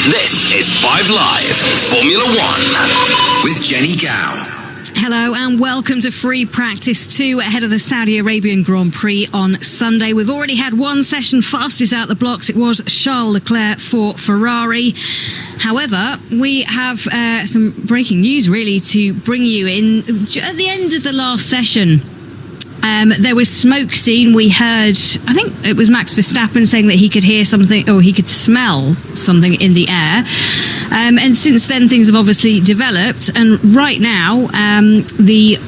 This is 5 Live Formula One with Jenny Gow. Hello and welcome to Free Practice 2 ahead of the Saudi Arabian Grand Prix on Sunday. We've already had one session fastest out the blocks. It was Charles Leclerc for Ferrari. However, we have some breaking news really to bring you in at the end of the last session. There was smoke seen. We heard, I think it was Max Verstappen saying that he could hear something, or he could smell something in the air. And since then, things have obviously developed. And right now, the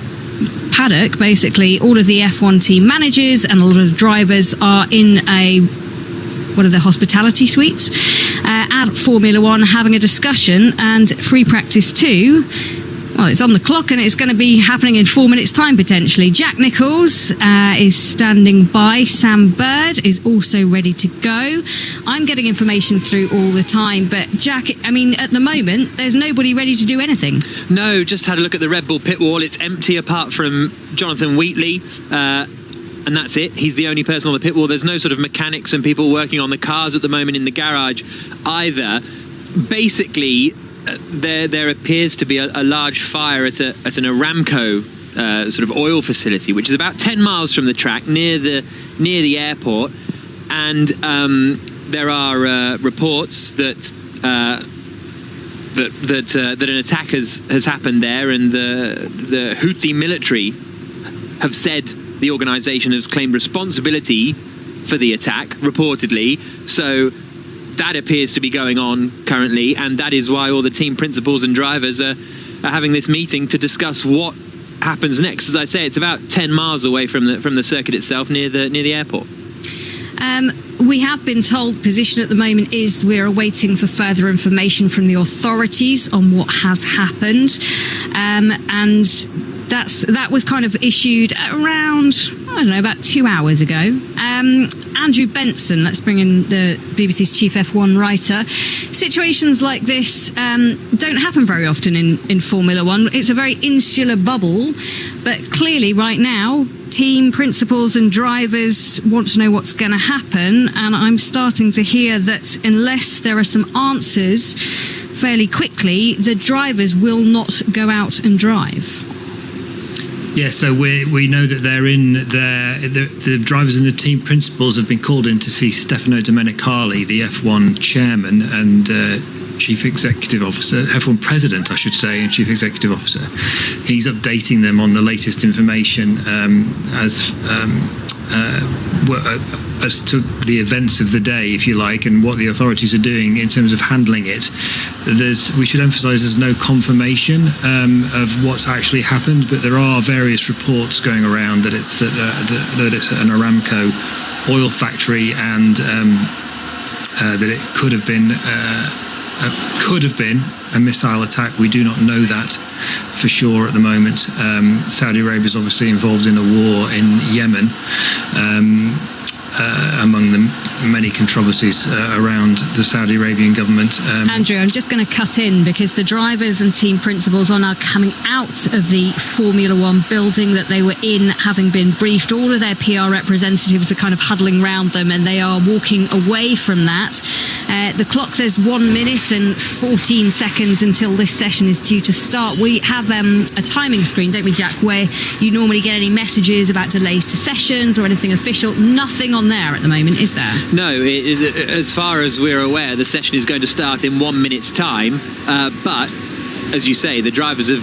paddock, basically, all of the F1 team managers and a lot of the drivers are in one of the hospitality suites at Formula One having a discussion. And Free Practice 2, well, it's on the clock and it's going to be happening in 4 minutes' time, potentially. Jack Nicholls is standing by. Sam Bird is also ready to go. I'm getting information through all the time. But, Jack, I mean, at the moment, there's nobody ready to do anything. No, just had a look at the Red Bull pit wall. It's empty apart from Jonathan Wheatley. And that's it. He's the only person on the pit wall. There's no sort of mechanics and people working on the cars at the moment in the garage either. Basically, there appears to be a large fire at an Aramco sort of oil facility, which is about 10 miles from the track near the airport. And there are reports that an attack has happened there, and the Houthi military have said the organisation has claimed responsibility for the attack, reportedly. So that appears to be going on currently, and that is why all the team principals and drivers are having this meeting to discuss what happens next. As I say, it's about 10 miles away from the circuit itself, near the airport. We have been told position at the moment is we're awaiting for further information from the authorities on what has happened, and that was kind of issued around, I don't know, about 2 hours ago. Andrew Benson, let's bring in the BBC's chief F1 writer. Situations like this don't happen very often in Formula One. It's a very insular bubble, but clearly right now, team principals and drivers want to know what's going to happen, and I'm starting to hear that unless there are some answers fairly quickly, the drivers will not go out and drive. Yeah, so we know that they're in there. The drivers and the team principals have been called in to see Stefano Domenicali, the F1 chairman and chief executive officer, F1 president, I should say, and chief executive officer. He's updating them on the latest information as to the events of the day, if you like, and what the authorities are doing in terms of handling it. We should emphasise there's no confirmation of what's actually happened, but there are various reports going around that it's at an Aramco oil factory, and that it could have been a missile attack. We do not know that for sure at the moment. Saudi Arabia is obviously involved in a war in Yemen, among the many controversies around the Saudi Arabian government. Andrew, I'm just going to cut in because the drivers and team principals are now coming out of the Formula One building that they were in, having been briefed. All of their PR representatives are kind of huddling around them, and they are walking away from that. The clock says 1 minute and 14 seconds until this session is due to start. We have a timing screen, don't we, Jack, where you normally get any messages about delays to sessions or anything official. Nothing on there at the moment, is there? No, as far as we're aware, the session is going to start in 1 minute's time. But, as you say, the drivers have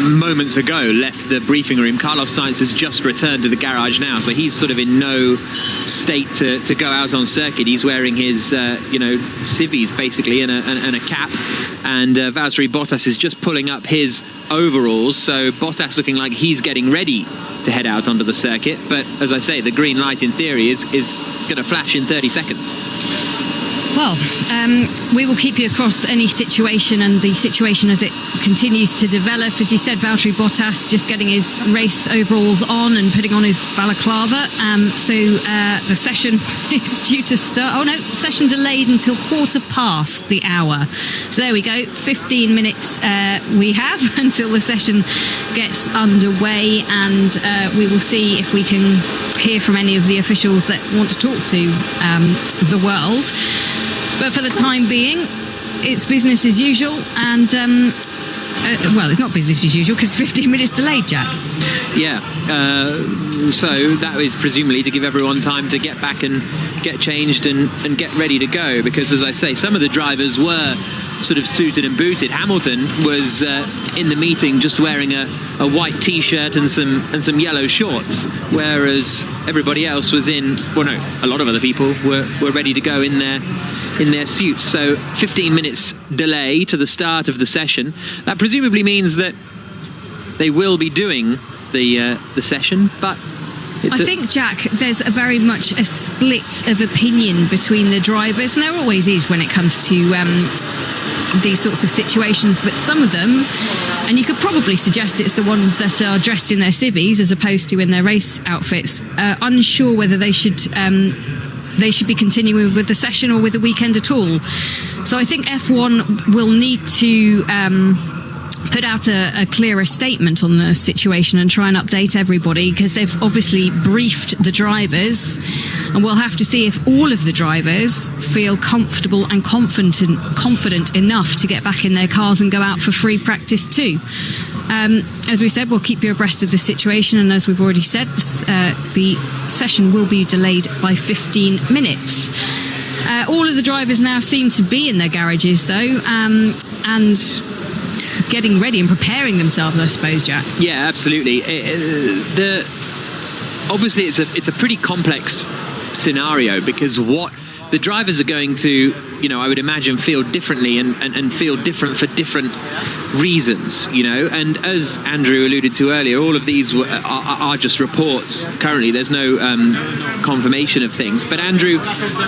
moments ago left the briefing room. Carlos Sainz has just returned to the garage now, so he's sort of in no state to go out on circuit. He's wearing his, civvies, basically, and a cap. And Valtteri Bottas is just pulling up his overalls, so Bottas looking like he's getting ready to head out onto the circuit. But as I say, the green light in theory is going to flash in 30 seconds. Well, we will keep you across any situation and the situation as it continues to develop. As you said, Valtteri Bottas just getting his race overalls on and putting on his balaclava. So the session is due to start. Oh no, session delayed until 1:15 the hour. So there we go, 15 minutes we have until the session gets underway, and we will see if we can hear from any of the officials that want to talk to the world. But for the time being, it's business as usual, and well, it's not business as usual because 15 minutes delayed, Jack. Yeah, so that is presumably to give everyone time to get back and get changed and get ready to go, because, as I say, some of the drivers were sort of suited and booted. Hamilton was in the meeting just wearing a white t-shirt and some yellow shorts, whereas everybody else was a lot of other people were ready to go in their suits. So 15 minutes delay to the start of the session. That presumably means that they will be doing the session, but I think, Jack, there's very much a split of opinion between the drivers, and there always is when it comes to these sorts of situations, but some of them, and you could probably suggest it's the ones that are dressed in their civvies as opposed to in their race outfits, unsure whether they should be continuing with the session or with the weekend at all. So I think F1 will need to put out a clearer statement on the situation and try and update everybody, because they've obviously briefed the drivers, and we'll have to see if all of the drivers feel comfortable and confident enough to get back in their cars and go out for free practice too. As we said, we'll keep you abreast of the situation, and as we've already said, the session will be delayed by 15 minutes. All of the drivers now seem to be in their garages though, and getting ready and preparing themselves, I suppose, Jack. Yeah, absolutely. Obviously, it's a pretty complex scenario, because what the drivers are going to, I would imagine, feel differently and feel different for different reasons, and as Andrew alluded to earlier, all of these are just reports currently. There's no confirmation of things, but Andrew,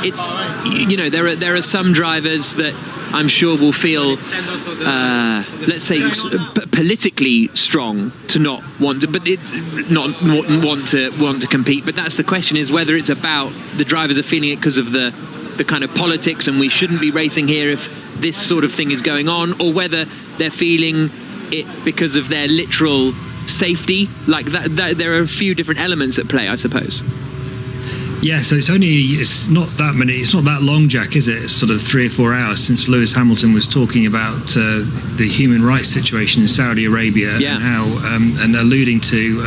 it's there are some drivers that I'm sure will feel let's say politically strong to not want to, but it's not want to compete. But that's the question, is whether it's about the drivers are feeling it because of the kind of politics and we shouldn't be racing here if this sort of thing is going on, or whether they're feeling it because of their literal safety. Like that there are a few different elements at play, I suppose. Yeah, so it's not that long, Jack, is it? It's sort of 3 or 4 hours since Lewis Hamilton was talking about the human rights situation in Saudi Arabia, yeah, and how and alluding to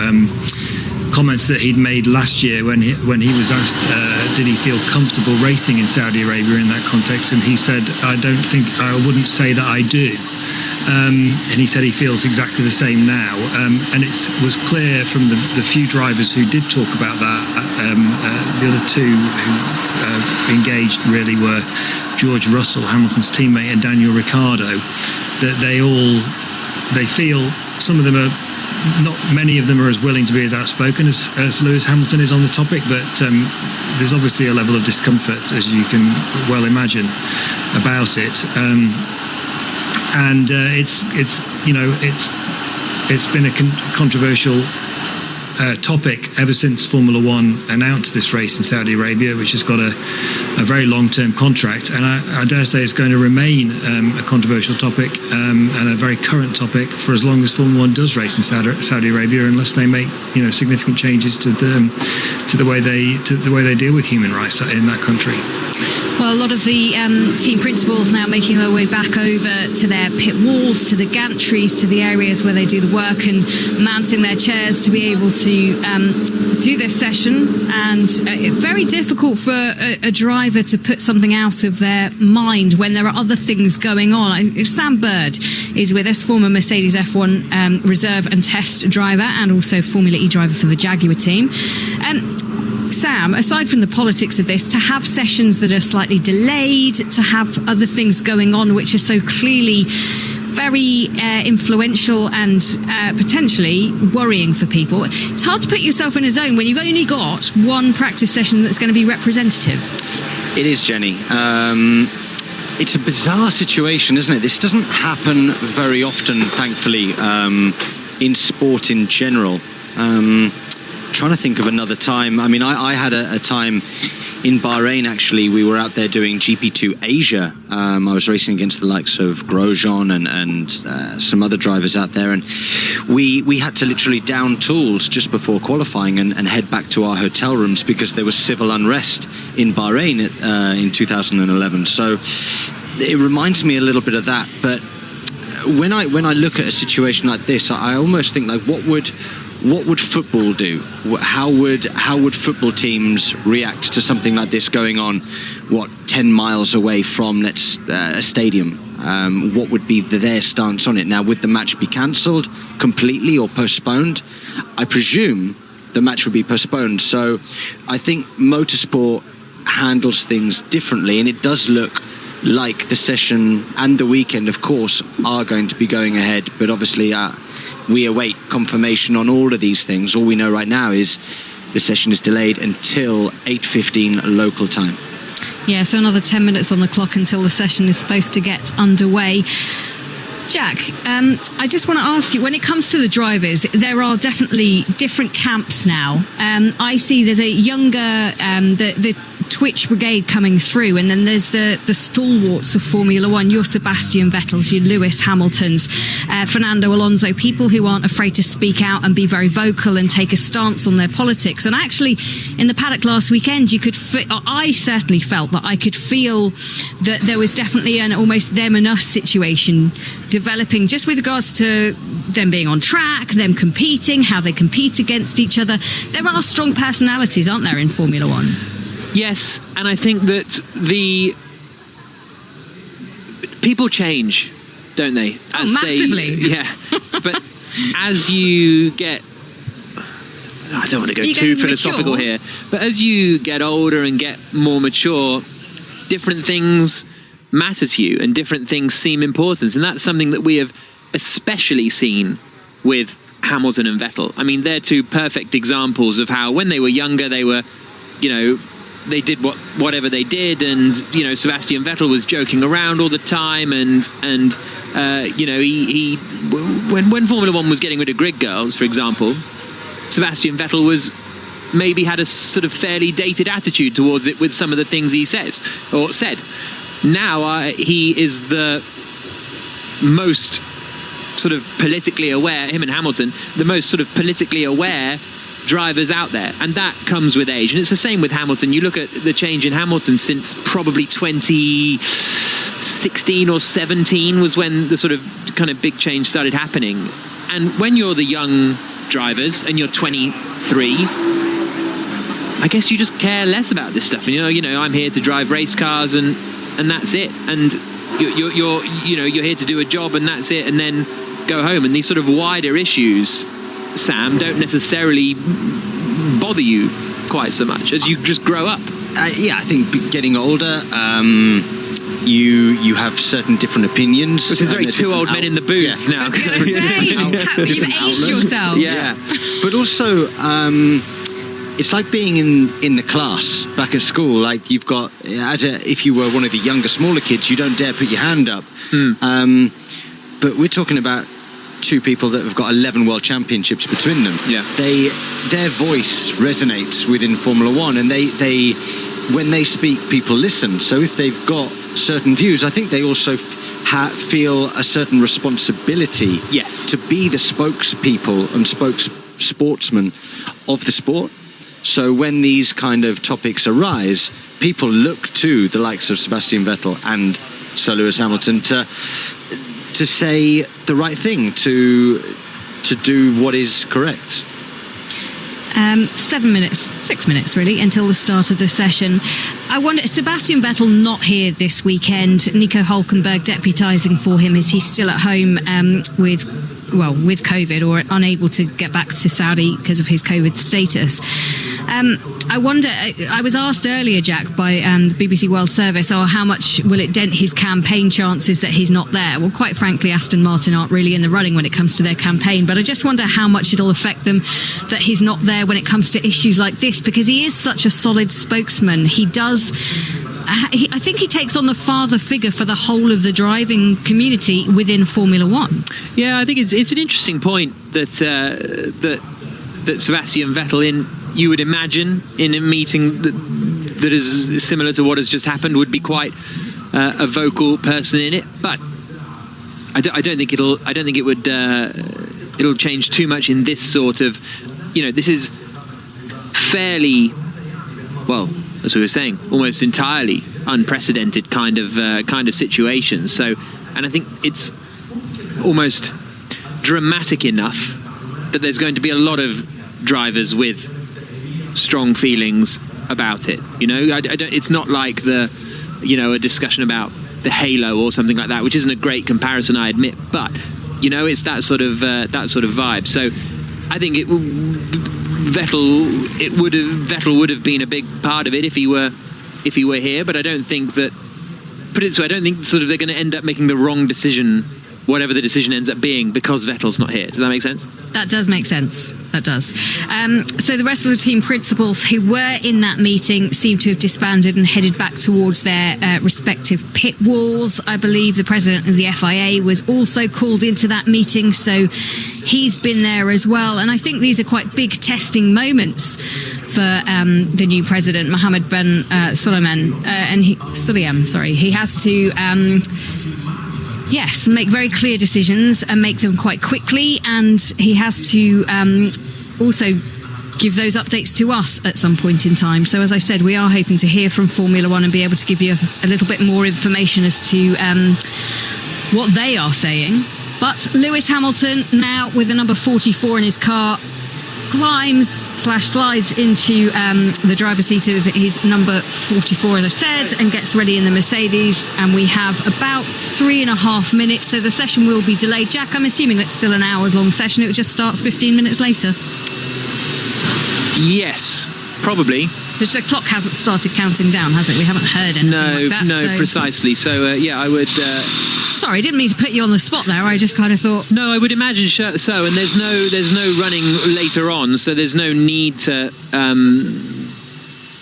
comments that he'd made last year when he was asked did he feel comfortable racing in Saudi Arabia in that context, and he said, I wouldn't say that I do. And he said he feels exactly the same now. And it was clear from the few drivers who did talk about that, the other two who engaged really were George Russell, Hamilton's teammate, and Daniel Ricciardo, that they feel, some of them are, not many of them are as willing to be as outspoken as Lewis Hamilton is on the topic, but there's obviously a level of discomfort, as you can well imagine, about it. And it's been a controversial topic ever since Formula One announced this race in Saudi Arabia, which has got a very long-term contract, and I dare say it's going to remain a controversial topic and a very current topic for as long as Formula One does race in Saudi Arabia, unless they make significant changes to the way they deal with human rights in that country. Well, a lot of the team principals now making their way back over to their pit walls, to the gantries, to the areas where they do the work, and mounting their chairs to be able to do this session. And very difficult for a driver to put something out of their mind when there are other things going on. Sam Bird is with us, former Mercedes F1 reserve and test driver, and also Formula E driver for the Jaguar team. Sam, aside from the politics of this, to have sessions that are slightly delayed, to have other things going on which are so clearly very influential and potentially worrying for people, it's hard to put yourself in a zone when you've only got one practice session that's going to be representative. It is, Jenny. It's a bizarre situation, isn't it? This doesn't happen very often, thankfully, in sport in general. Trying to think of another time. I mean, I had a time in Bahrain, actually. We were out there doing GP2 Asia. I was racing against the likes of Grosjean and some other drivers out there, and we had to literally down tools just before qualifying and head back to our hotel rooms because there was civil unrest in Bahrain in 2011. So it reminds me a little bit of that. But when I look at a situation like this, I almost think like, what would football do? How would football teams react to something like this going on? 10 miles away from a stadium? What would be their stance on it? Now, would the match be cancelled completely or postponed? I presume the match would be postponed. So I think motorsport handles things differently, and it does look like the session and the weekend, of course, are going to be going ahead. But obviously, we await confirmation on all of these things. All we know right now is the session is delayed until 8:15 local time. Yeah, so another 10 minutes on the clock until the session is supposed to get underway. Jack, I just want to ask you, when it comes to the drivers, there are definitely different camps now. I see there's a younger, the Twitch brigade coming through, and then there's the stalwarts of Formula One, your Sebastian Vettels, your Lewis Hamiltons, Fernando Alonso, people who aren't afraid to speak out and be very vocal and take a stance on their politics. And actually, in the paddock last weekend, I certainly felt that I could feel that there was definitely an almost them and us situation developing, just with regards to them being on track, them competing, how they compete against each other. There are strong personalities, aren't there, in Formula One? Yes, and I think that the people change, don't they? As massively. But as you get, I don't want to go too philosophical here, but as you get older and get more mature, different things matter to you and different things seem important. And that's something that we have especially seen with Hamilton and Vettel. I mean, they're two perfect examples of how when they were younger, they were, they did whatever they did, and Sebastian Vettel was joking around all the time, and he when Formula One was getting rid of grid girls, for example, Sebastian Vettel maybe had a sort of fairly dated attitude towards it with some of the things he said. Now he is the most sort of politically aware, him and Hamilton, the most sort of politically aware drivers out there, and that comes with age. And it's the same with Hamilton. You look at the change in Hamilton since probably 2016 or 17 was when the sort of kind of big change started happening. And when you're the young drivers and you're 23, I guess you just care less about this stuff. And I'm here to drive race cars, and that's it. And you're here to do a job, and that's it. And then go home. And these sort of wider issues, Sam, don't necessarily bother you quite so much as you just grow up. I think getting older, you have certain different opinions. This is very two old men in the booth now. I was going to say, you've aged yourselves. Yeah, but also it's like being in the class back at school. Like you've got, if you were one of the younger, smaller kids, you don't dare put your hand up. But we're talking about two people that have got 11 world championships between them. Yeah. Their voice resonates within Formula One, and they when they speak, people listen. So if they've got certain views, I think they also feel a certain responsibility. Yes. To be the spokespeople and sportsmen of the sport. So when these kind of topics arise, people look to the likes of Sebastian Vettel and Sir Lewis Hamilton to say the right thing, to do what is correct. 6 minutes really until the start of the session. I wonder, Sebastian Vettel not here this weekend. Nico Hülkenberg deputising for him. Is he still at home with COVID, or unable to get back to Saudi because of his COVID status? I wonder, I was asked earlier, Jack, by the BBC World Service, how much will it dent his campaign chances that he's not there? Well, quite frankly, Aston Martin aren't really in the running when it comes to their campaign, but I just wonder how much it'll affect them that he's not there when it comes to issues like this, because he is such a solid spokesman. He does... I think he takes on the father figure for the whole of the driving community within Formula One. Yeah, I think it's an interesting point that Sebastian Vettel, you would imagine in a meeting that is similar to what has just happened, would be quite a vocal person in it. But I don't think it'll change too much in this sort of, this is fairly, well, as we were saying, almost entirely unprecedented kind of situations. So, and I think it's almost dramatic enough that there's going to be a lot of drivers with strong feelings about it. It's not like a discussion about the halo or something like that, which isn't a great comparison, I admit, but it's that sort of vibe. So I think Vettel would have been a big part of it if he were here, but I don't think that. Put it so, I don't think sort of they're going to end up making the wrong decision, whatever the decision ends up being, because Vettel's not here. Does that make sense? That does make sense. That does. So the rest of the team principals who were in that meeting seem to have disbanded and headed back towards their respective pit walls. I believe the president of the FIA was also called into that meeting, so he's been there as well. And I think these are quite big testing moments for the new president, Mohammed bin Sulayem. He has to make very clear decisions and make them quite quickly, and he has to also give those updates to us at some point in time. So as I said, we are hoping to hear from Formula One and be able to give you a little bit more information as to what they are saying. But Lewis Hamilton, now with the number 44 in his car, climbs/slides into the driver's seat of his number 44, as I said, and gets ready in the Mercedes. And we have about 3.5 minutes, so the session will be delayed. Jack, I'm assuming it's still an hour-long session. It just starts 15 minutes later. Yes, probably. Because the clock hasn't started counting down, has it? We haven't heard anything like that. No, precisely. So, I would... Sorry, I didn't mean to put you on the spot there. I just kind of thought... No, I would imagine so. And there's no running later on, so there's no need to...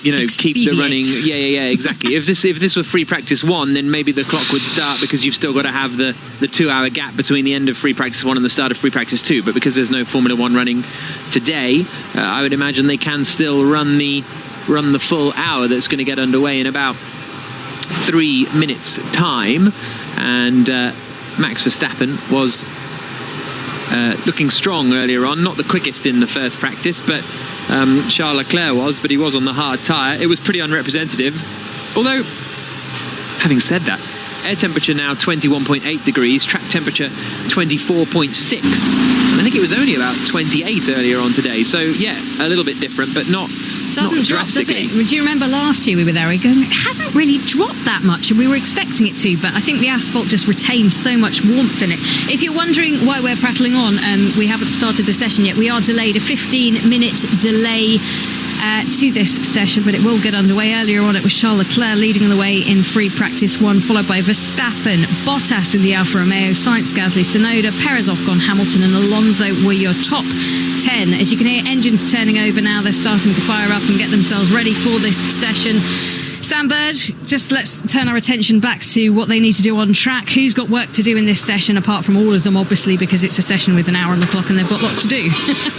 keep the running. Yeah, exactly. if this were free practice 1, then maybe the clock would start, because you've still got to have the 2-hour gap between the end of free practice 1 and the start of free practice 2. But because there's no Formula 1 running today, I would imagine they can still run the full hour that's going to get underway in about 3 minutes time. And Max Verstappen was looking strong earlier on, not the quickest in the first practice, but Charles Leclerc was, but he was on the hard tyre. It was pretty unrepresentative. Although, having said that, air temperature now 21.8 degrees, track temperature 24.6. And I think it was only about 28 earlier on today. So, yeah, a little bit different, but not doesn't drop, does it? Do you remember last year we were there? It hasn't really dropped that much, and we were expecting it to, but I think the asphalt just retains so much warmth in it. If you're wondering why we're prattling on, we haven't started the session yet. We are delayed, a 15-minute delay to this session, but it will get underway. Earlier on, it was Charles Leclerc leading the way in free practice 1, followed by Verstappen, Bottas in the Alfa Romeo, Sainz, Gasly, Tsunoda, Perez, Ocon, Hamilton and Alonso were your top 10. As you can hear, engines turning over now. They're starting to fire up and get themselves ready for this session. Sam Bird, just let's turn our attention back to what they need to do on track. Who's got work to do in this session, apart from all of them, obviously, because it's a session with an hour on the clock and they've got lots to do?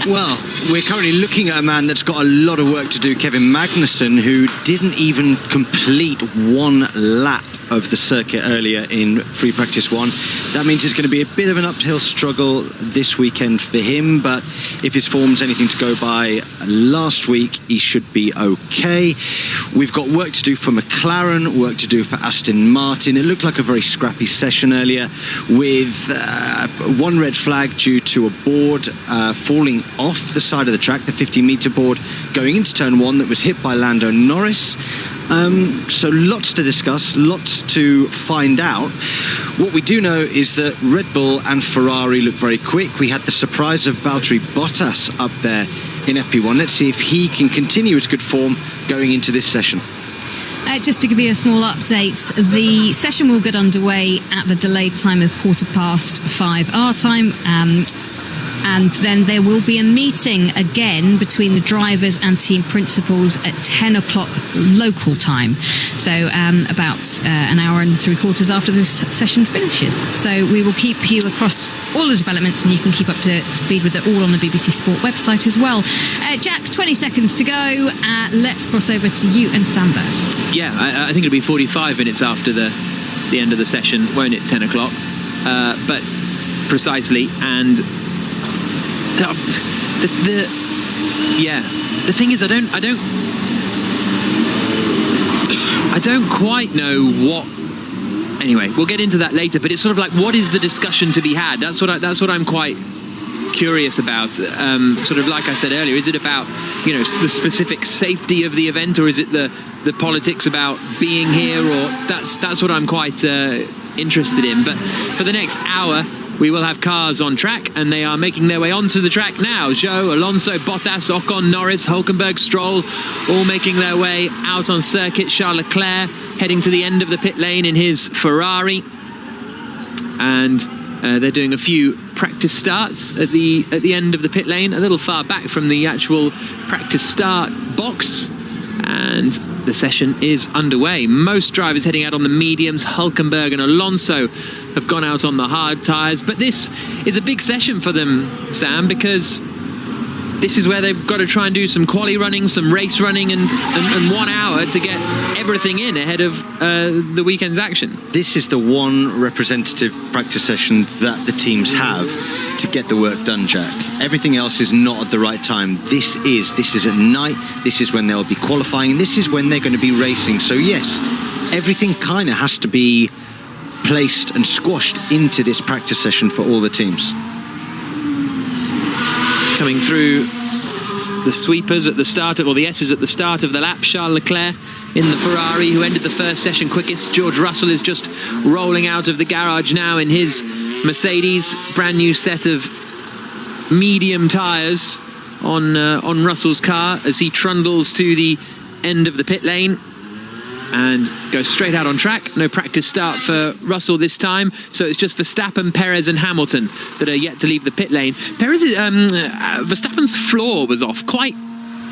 Well, we're currently looking at a man that's got a lot of work to do, Kevin Magnussen, who didn't even complete 1 lap of the circuit earlier in free practice 1. That means it's going to be a bit of an uphill struggle this weekend for him, but if his form's anything to go by last week, he should be okay. We've got work to do for McLaren, work to do for Aston Martin. It looked like a very scrappy session earlier, with 1 red flag due to a board falling off the side of the track, the 50-metre board going into turn 1 that was hit by Lando Norris. So lots to discuss, lots to find out. What we do know is that Red Bull and Ferrari look very quick. We had the surprise of Valtteri Bottas up there in FP1. Let's see if he can continue his good form going into this session. Just to give you a small update, the session will get underway at the delayed time of 5:15 our time. And then there will be a meeting again between the drivers and team principals at 10 o'clock local time. So about an hour and 3/4 after this session finishes. So we will keep you across all the developments, and you can keep up to speed with it all on the BBC Sport website as well. Jack, 20 seconds to go. Let's cross over to you and Sam Bird. Yeah, I think it'll be 45 minutes after the end of the session, won't it? 10 o'clock. But precisely, and the thing is, I don't I don't quite know what. Anyway, we'll get into that later. But it's sort of like, what is the discussion to be had? That's what I'm quite curious about. Sort of like I said earlier, is it about the specific safety of the event, or is it the politics about being here? Or that's what I'm quite interested in. But for the next hour, we will have cars on track, and they are making their way onto the track now. Zhou, Alonso, Bottas, Ocon, Norris, Hülkenberg, Stroll, all making their way out on circuit. Charles Leclerc heading to the end of the pit lane in his Ferrari, and they're doing a few practice starts at the end of the pit lane, a little far back from the actual practice start box, and the session is underway. Most drivers heading out on the mediums. Hülkenberg and Alonso have gone out on the hard tyres, but this is a big session for them, Sam, because this is where they've got to try and do some quali running, some race running, and 1 hour to get everything in ahead of the weekend's action. This is the one representative practice session that the teams have to get the work done, Jack. Everything else is not at the right time. This is at night. This is when they'll be qualifying. This is when they're going to be racing. So yes, everything kind of has to be placed and squashed into this practice session for all the teams. Coming through the sweepers at the start of, or the S's at the start of the lap, Charles Leclerc in the Ferrari, who ended the first session quickest. George Russell is just rolling out of the garage now in his Mercedes. Brand new set of medium tyres on Russell's car as he trundles to the end of the pit lane and goes straight out on track. No practice start for Russell this time, so it's just Verstappen, Perez and Hamilton that are yet to leave the pit lane. Verstappen's floor was off quite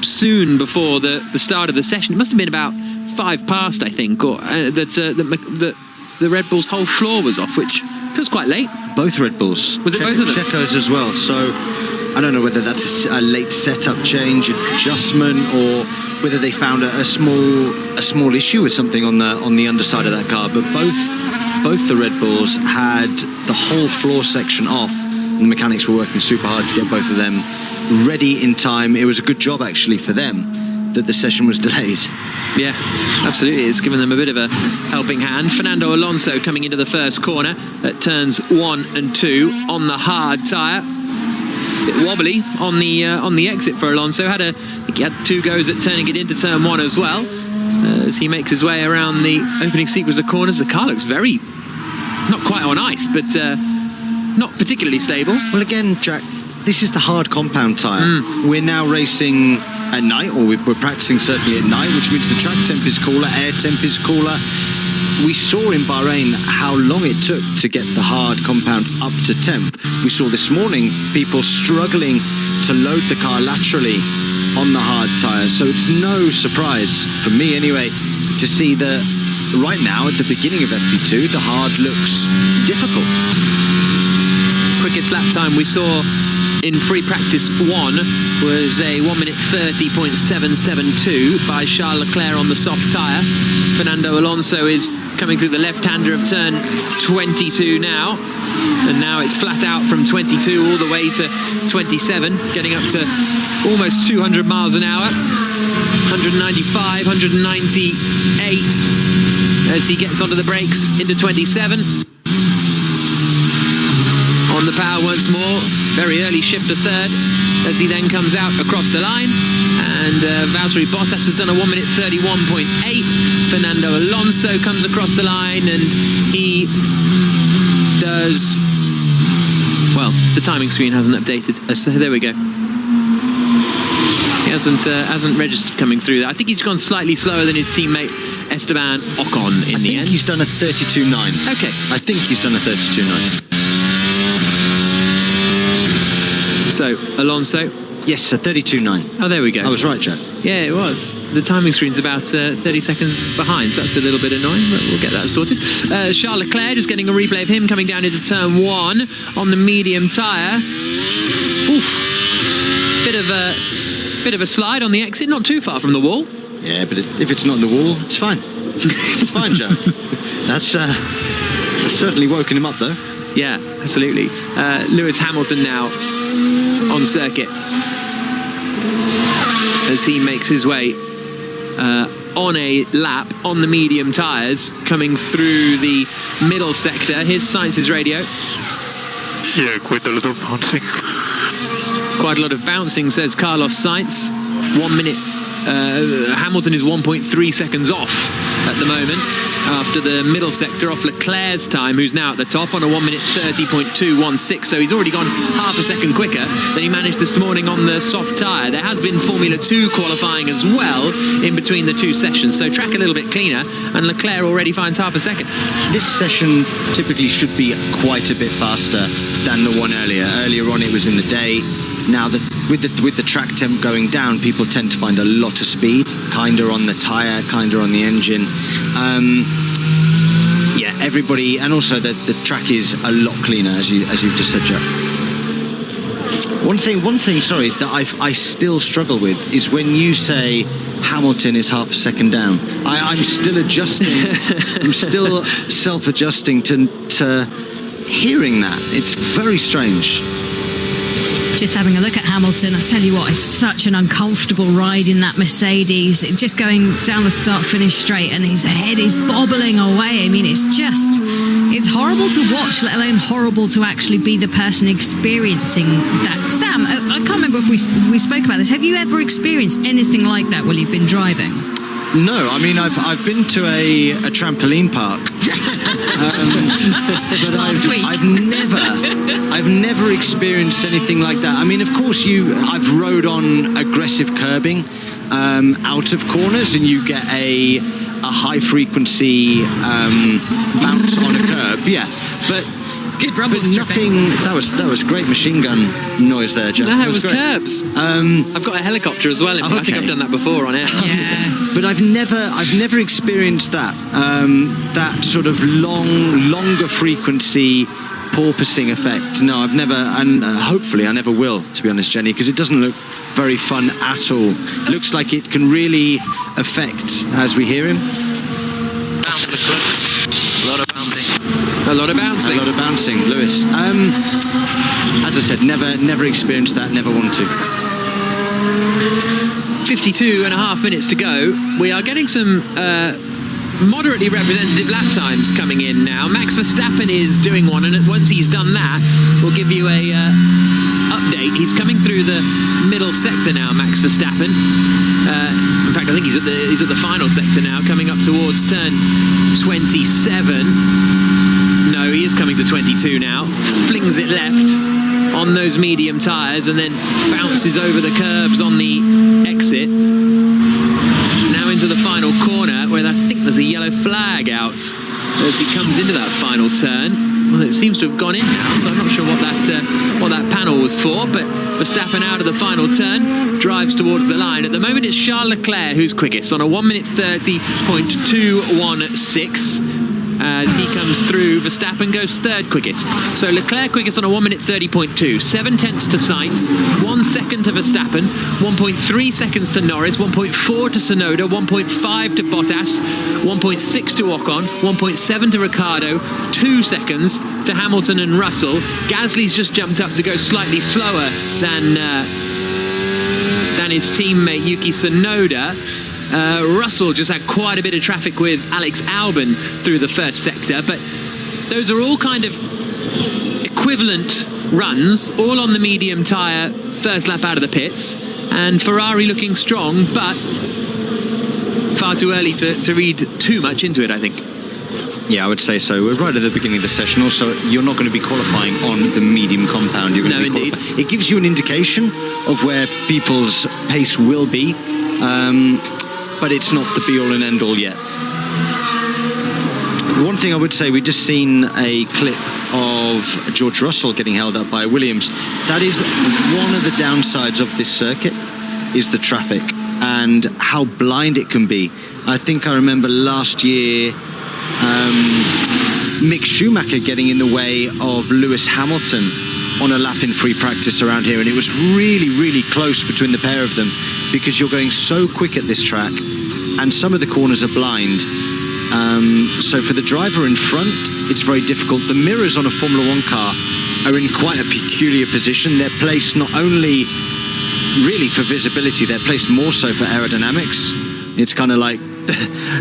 soon before the start of the session. It must have been about 5 past, I think, or that the Red Bull's whole floor was off, which feels quite late. Both Red Bulls. Was it both of them? Checo's as well, so I don't know whether that's a late setup change, adjustment, or whether they found a small issue with something on the underside of that car. But both the Red Bulls had the whole floor section off, and the mechanics were working super hard to get both of them ready in time. It was a good job actually for them that the session was delayed. Yeah, absolutely. It's given them a bit of a helping hand. Fernando Alonso coming into the first corner at turns 1 and 2 on the hard tyre. Bit wobbly on the exit for Alonso. I think he had 2 goes at turning it into turn 1 as well. As he makes his way around the opening sequence of corners, the car looks very, not quite on ice, but not particularly stable. Well, again, Jack, this is the hard compound tyre. We're now racing at night, or we're practicing certainly at night, which means the track temp is cooler, air temp is cooler. We saw in Bahrain how long it took to get the hard compound up to temp. We saw this morning people struggling to load the car laterally on the hard tyres. So it's no surprise, for me anyway, to see that right now at the beginning of FP2, the hard looks difficult. Quickest lap time we saw in free practice 1 was a 1 minute 30.772 by Charles Leclerc on the soft tyre. Fernando Alonso is coming through the left-hander of turn 22 now, and now it's flat out from 22 all the way to 27, getting up to almost 200 miles an hour, 195, 198 as he gets onto the brakes into 27. On the power once more, very early shift to third as he then comes out across the line, and Valtteri Bottas has done a 1 minute 31.8. Fernando Alonso comes across the line and he does, well, the timing screen hasn't updated, so there we go. He hasn't registered coming through there. I think he's gone slightly slower than his teammate Esteban Ocon in the end. I think he's done a 32.9. Okay. I think he's done a 32.9. So, Alonso. Yes, a 32.9. Oh, there we go. I was right, Jack. Yeah, it was. The timing screen's about 30 seconds behind, so that's a little bit annoying, but we'll get that sorted. Charles Leclerc, just getting a replay of him coming down into turn 1 on the medium tyre. Oof. Bit of a slide on the exit, not too far from the wall. Yeah, but if it's not on the wall, it's fine. It's fine, Jack. That's certainly woken him up, though. Yeah, absolutely. Lewis Hamilton now on circuit as he makes his way on a lap on the medium tyres coming through the middle sector. Here's Sainz's radio. Yeah, quite a lot of bouncing. Quite a lot of bouncing, says Carlos Sainz. 1 minute. Hamilton is 1.3 seconds off at the moment after the middle sector off Leclerc's time, who's now at the top on a 1 minute 30.216. So he's already gone half a second quicker than he managed this morning on the soft tyre. There has been Formula 2 qualifying as well in between the two sessions, so track a little bit cleaner, and Leclerc already finds half a second. This session typically should be quite a bit faster than the one earlier. Earlier on it was in the day. Now with the track temp going down, people tend to find a lot of speed, kinder on the tyre, kinder on the engine. Yeah, everybody, and also the track is a lot cleaner, as you've just said, Jack. One thing, sorry, that I still struggle with is when you say Hamilton is half a second down. I'm still adjusting. I'm still self-adjusting to hearing that. It's very strange. Just having a look at Hamilton, I tell you what, it's such an uncomfortable ride in that Mercedes. Just going down the start-finish straight, and his head is bobbling away. I mean, it's horrible to watch, let alone horrible to actually be the person experiencing that. Sam, I can't remember if we spoke about this. Have you ever experienced anything like that while you've been driving? No, I mean I've been to a trampoline park, but Last week. I've never experienced anything like that. I mean, of course, I've rode on aggressive curbing out of corners, and you get a high frequency bounce on a curb. Yeah, but nothing. That was great machine gun noise there, Jack. No, it was great. Curbs. I've got a helicopter as well. I think I've done that before on air. Yeah. But I've never experienced that that sort of longer frequency porpoising effect. No, I've never, and hopefully I never will, to be honest, Jenny, because it doesn't look very fun at all. Looks like it can really affect, as we hear him. Bounce the clip. A lot of bouncing. A lot of bouncing. A lot of bouncing, Lewis. As I said, never experienced that, never want to. 52 and a half minutes to go. We are getting some moderately representative lap times coming in now. Max Verstappen is doing one, and once he's done that, we'll give you a update. He's coming through the middle sector now, Max Verstappen. In fact, I think he's at the final sector now, coming up towards turn 27. No, he is coming to 22 now. Flings it left on those medium tyres and then bounces over the curbs on the exit. Now into the final corner, where I think there's a yellow flag out as he comes into that final turn. Well, it seems to have gone in now, so I'm not sure what that panel was for, but Verstappen out of the final turn, drives towards the line. At the moment, it's Charles Leclerc who's quickest on a 1 minute 30.216. As he comes through, Verstappen goes third quickest. So Leclerc quickest on a 1 minute 30.2. 7 tenths to Sainz, 1 second to Verstappen, 1.3 seconds to Norris, 1.4 to Tsunoda, 1.5 to Bottas, 1.6 to Ocon, 1.7 to Ricciardo, 2 seconds to Hamilton and Russell. Gasly's just jumped up to go slightly slower than his teammate Yuki Tsunoda. Russell just had quite a bit of traffic with Alex Albon through the first sector, but those are all kind of equivalent runs, all on the medium tyre, first lap out of the pits, and Ferrari looking strong, but far too early to read too much into it, I think. Yeah, I would say so. We're right at the beginning of the session. Also, you're not going to be qualifying on the medium compound. You're going to be qualifying. It gives you an indication of where people's pace will be. But it's not the be-all and end-all yet. One thing I would say, we've just seen a clip of George Russell getting held up by Williams. That is one of the downsides of this circuit, is the traffic and how blind it can be. I think I remember last year Mick Schumacher getting in the way of Lewis Hamilton on a lap in free practice around here, and it was really, really close between the pair of them, because you're going so quick at this track and some of the corners are blind. So for the driver in front, it's very difficult. The mirrors on a Formula 1 car are in quite a peculiar position. They're placed not only really for visibility, they're placed more so for aerodynamics. It's kind of like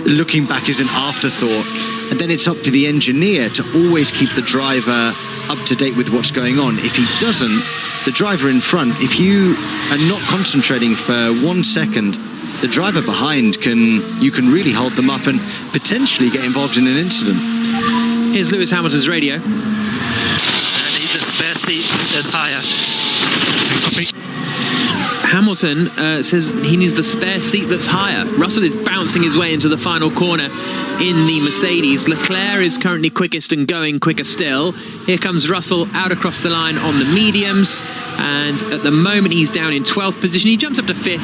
looking back is an afterthought. And then it's up to the engineer to always keep the driver up to date with what's going on. If he doesn't, the driver in front, if you are not concentrating for 1 second, the driver behind you can really hold them up and potentially get involved in an incident. Here's Lewis Hamilton's radio. And he's a spare seat that's higher. Hamilton says he needs the spare seat that's higher. Russell is bouncing his way into the final corner in the Mercedes. Leclerc is currently quickest and going quicker still. Here comes Russell out across the line on the mediums. And at the moment, he's down in 12th position. He jumps up to 5th,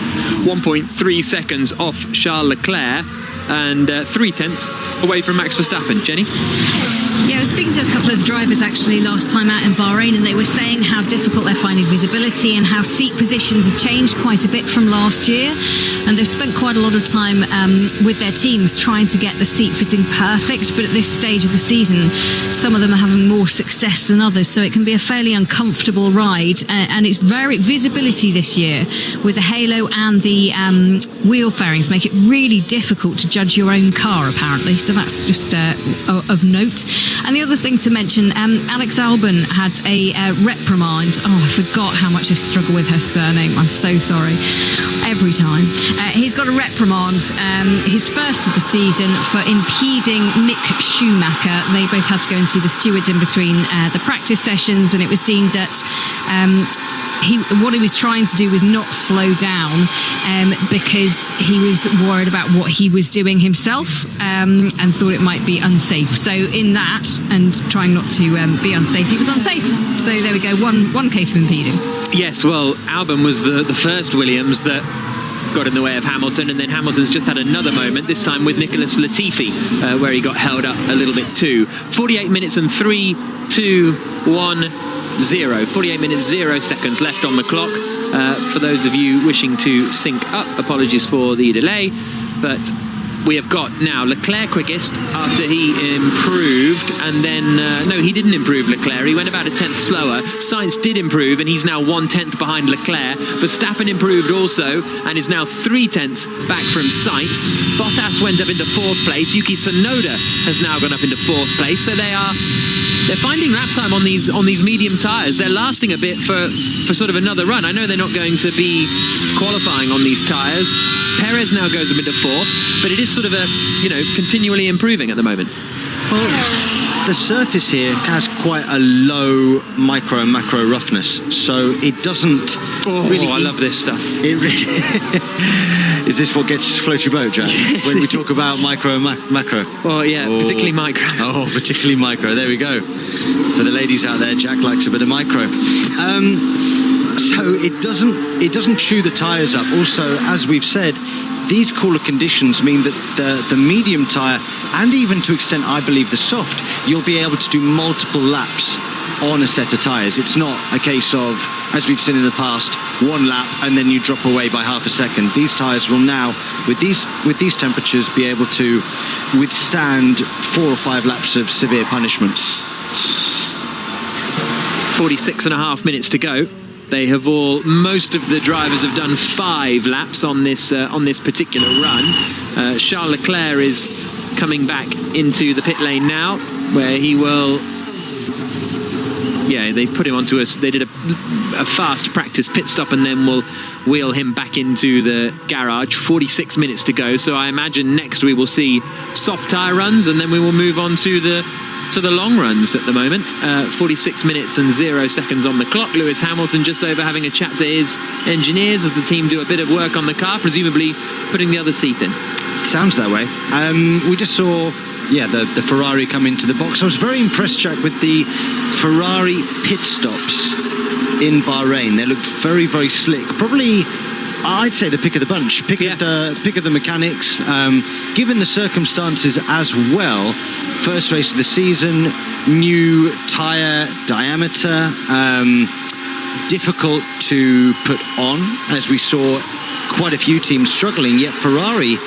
1.3 seconds off Charles Leclerc. And 0.3 away from Max Verstappen. Jenny? Yeah, I was speaking to a couple of drivers actually last time out in Bahrain, and they were saying how difficult they're finding visibility and how seat positions have changed quite a bit from last year. And they've spent quite a lot of time with their teams trying to get the seat fitting perfect. But at this stage of the season, some of them are having more success than others. So it can be a fairly uncomfortable ride. And it's very visibility this year with the halo and the wheel fairings make it really difficult to judge your own car, apparently. So that's just of note. And the other thing to mention, Alex Albon had a reprimand. Oh, I forgot how much I struggle with her surname. I'm so sorry. Every time. He's got a reprimand, his first of the season, for impeding Mick Schumacher. They both had to go and see the stewards in between the practice sessions, and it was deemed that what he was trying to do was not slow down because he was worried about what he was doing himself and thought it might be unsafe. So in that, and trying not to be unsafe, he was unsafe. So there we go, one case of impeding. Yes, well, Albon was the first Williams that got in the way of Hamilton, and then Hamilton's just had another moment, this time with Nicholas Latifi, where he got held up a little bit too. 48 minutes and 3, 2, 1, 0. 48 minutes, 0 seconds left on the clock. For those of you wishing to sync up, apologies for the delay, but we have got now Leclerc quickest after he improved, and then no, he didn't improve, Leclerc. He went about a tenth slower. Sainz did improve, and he's now 1/10 behind Leclerc. Verstappen improved also, and is now 3/10 back from Sainz. Bottas went up into 4th place. Yuki Tsunoda has now gone up into 4th place. So they're finding lap time on these medium tyres. They're lasting a bit for sort of another run. I know they're not going to be qualifying on these tyres. Perez now goes up into 4th, but it is sort of continually improving at the moment. Well, the surface here has quite a low micro and macro roughness, so it doesn't really... I love this stuff. It really... Is this what gets float your boat, Jack? When we talk about micro and macro? Well, yeah, particularly micro. Oh, particularly micro. There we go. For the ladies out there, Jack likes a bit of micro. So it doesn't chew the tyres up. Also, as we've said, these cooler conditions mean that the medium tyre, and even to extent, I believe, the soft, you'll be able to do multiple laps on a set of tyres. It's not a case of, as we've seen in the past, one lap and then you drop away by half a second. These tyres will now, with these temperatures, be able to withstand 4 or 5 laps of severe punishment. 46.5 minutes to go. Most of the drivers have done 5 laps on this particular run. Charles Leclerc is coming back into the pit lane now, where he will... Yeah, they put him onto us. They did a fast practice pit stop, and then we'll wheel him back into the garage. 46 minutes to go. So I imagine next we will see soft tyre runs, and then we will move on to the long runs at the moment. 46 minutes and 0 seconds on the clock. Lewis Hamilton just over having a chat to his engineers as the team do a bit of work on the car, presumably putting the other seat in. Sounds that way. We just saw... the Ferrari come into the box. I was very impressed, Jack, with the Ferrari pit stops in Bahrain. They looked very, very slick. Probably, I'd say, the pick of the bunch. Pick of the mechanics. Given the circumstances as well, first race of the season, new tyre diameter, difficult to put on, as we saw quite a few teams struggling, yet Ferrari...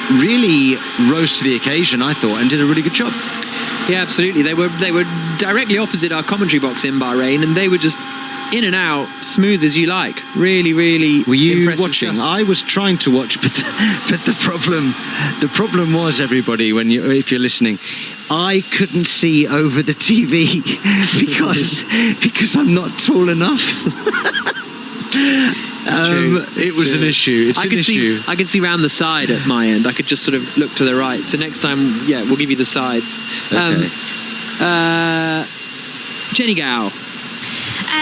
really rose to the occasion, I thought, and did a really good job. Yeah, absolutely. They were directly opposite our commentary box in Bahrain, and they were just in and out, smooth as you like. Really, really. Were you impressive watching? stuff. I was trying to watch, but the problem was, everybody, if you're listening, I couldn't see over the TV because I'm not tall enough. It was an issue. It's an issue. I could see round the side at my end. I could just sort of look to the right. So next time, we'll give you the sides. Okay. Jenny Gao.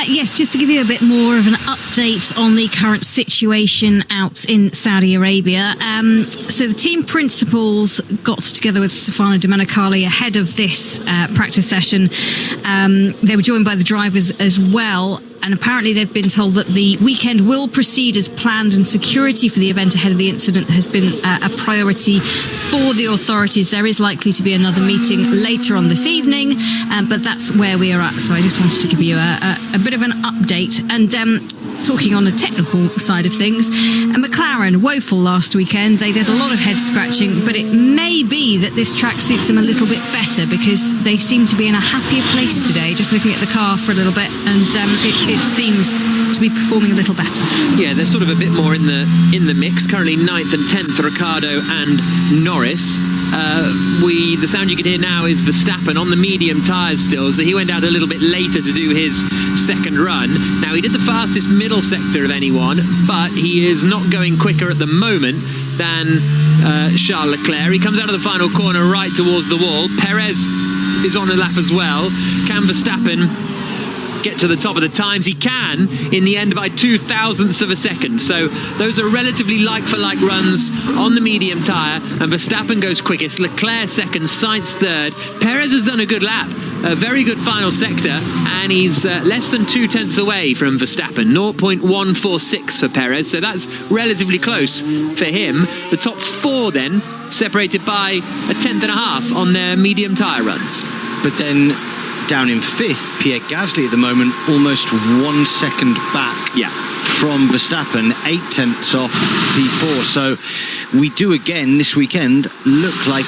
Yes, just to give you a bit more of an update on the current situation out in Saudi Arabia. So the team principals got together with Stefano Domenicali ahead of this practice session. They were joined by the drivers as well. And apparently they've been told that the weekend will proceed as planned, and security for the event ahead of the incident has been a priority for the authorities. There is likely to be another meeting later on this evening, but that's where we are at. So I just wanted to give you a bit of an update. And talking on the technical side of things, McLaren, woeful last weekend. They did a lot of head scratching, but it may be that this track suits them a little bit better because they seem to be in a happier place today, just looking at the car for a little bit, and it seems to be performing a little better. Yeah, they're sort of a bit more in the mix. Currently 9th and 10th, Ricciardo and Norris. The sound you can hear now is Verstappen on the medium tyres still, so he went out a little bit later to do his second run. Now, he did the fastest middle sector of anyone, but he is not going quicker at the moment than Charles Leclerc. He comes out of the final corner right towards the wall. Perez is on the lap as well. Can Verstappen get to the top of the times? He can, in the end, by 0.02 of a second. So those are relatively like-for-like runs on the medium tyre, and Verstappen goes quickest, Leclerc second, Sainz third. Perez has done a good lap, a very good final sector, and he's less than 0.2 away from Verstappen, 0.146 for Perez, so that's relatively close for him. The top four then separated by 1.5 on their medium tyre runs. But then down in fifth, Pierre Gasly at the moment, almost 1 second back from Verstappen, 0.8 off P4. So we do again this weekend look like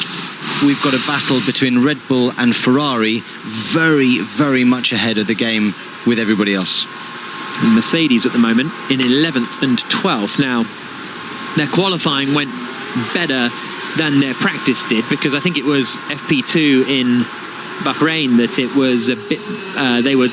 we've got a battle between Red Bull and Ferrari, very, very much ahead of the game with everybody else. Mercedes at the moment in 11th and 12th. Now, their qualifying went better than their practice did, because I think it was FP2 in Bahrain that it was a bit, they were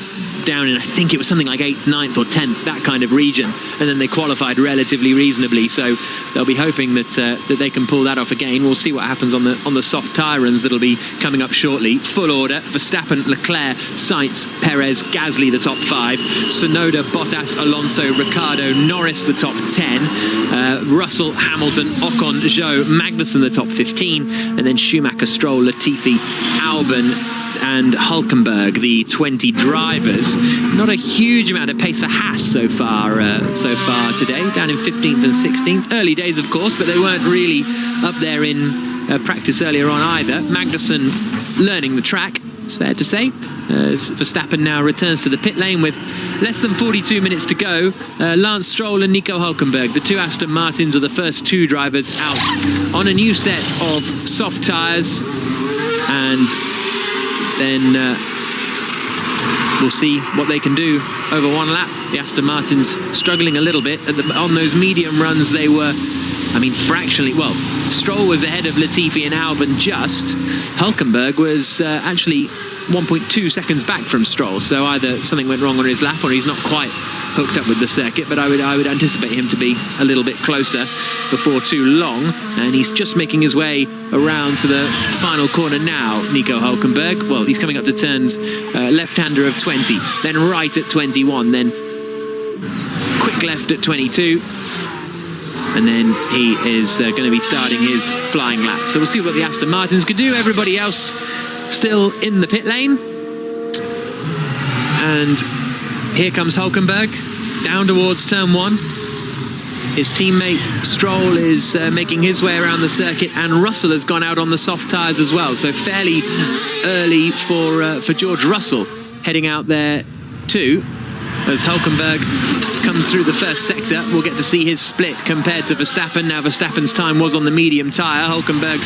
down in, I think it was something like 8th, 9th or 10th, that kind of region, and then they qualified relatively reasonably, so they'll be hoping that they can pull that off again. We'll see what happens on the soft tyre runs that'll be coming up shortly. Full order: Verstappen, Leclerc, Sainz, Perez, Gasly the top 5, Tsunoda, Bottas, Alonso, Ricciardo, Norris the top 10, Russell, Hamilton, Ocon, Zhou, Magnussen the top 15, and then Schumacher, Stroll, Latifi, Albon and Hülkenberg, the 20 drivers. Not a huge amount of pace for Haas so far today, down in 15th and 16th. Early days, of course, but they weren't really up there in practice earlier on either. Magnussen learning the track, it's fair to say. As Verstappen now returns to the pit lane with less than 42 minutes to go. Lance Stroll and Nico Hülkenberg, the two Aston Martins, are the first two drivers out on a new set of soft tyres, and then we'll see what they can do over one lap. The Aston Martins struggling a little bit. On those medium runs, they were, fractionally. Well, Stroll was ahead of Latifi and Albon just. Hülkenberg was actually 1.2 seconds back from Stroll. So either something went wrong on his lap or he's not quite hooked up with the circuit, but I would anticipate him to be a little bit closer before too long. And he's just making his way around to the final corner now, Nico Hülkenberg. Well, he's coming up to turns left-hander of 20, then right at 21, then quick left at 22, and then he is going to be starting his flying lap. So we'll see what the Aston Martins can do. Everybody else still in the pit lane, and here comes Hülkenberg down towards turn 1. His teammate Stroll is making his way around the circuit, and Russell has gone out on the soft tyres as well. So fairly early for George Russell heading out there too. As Hülkenberg comes through the first sector, we'll get to see his split compared to Verstappen. Now, Verstappen's time was on the medium tyre. Hülkenberg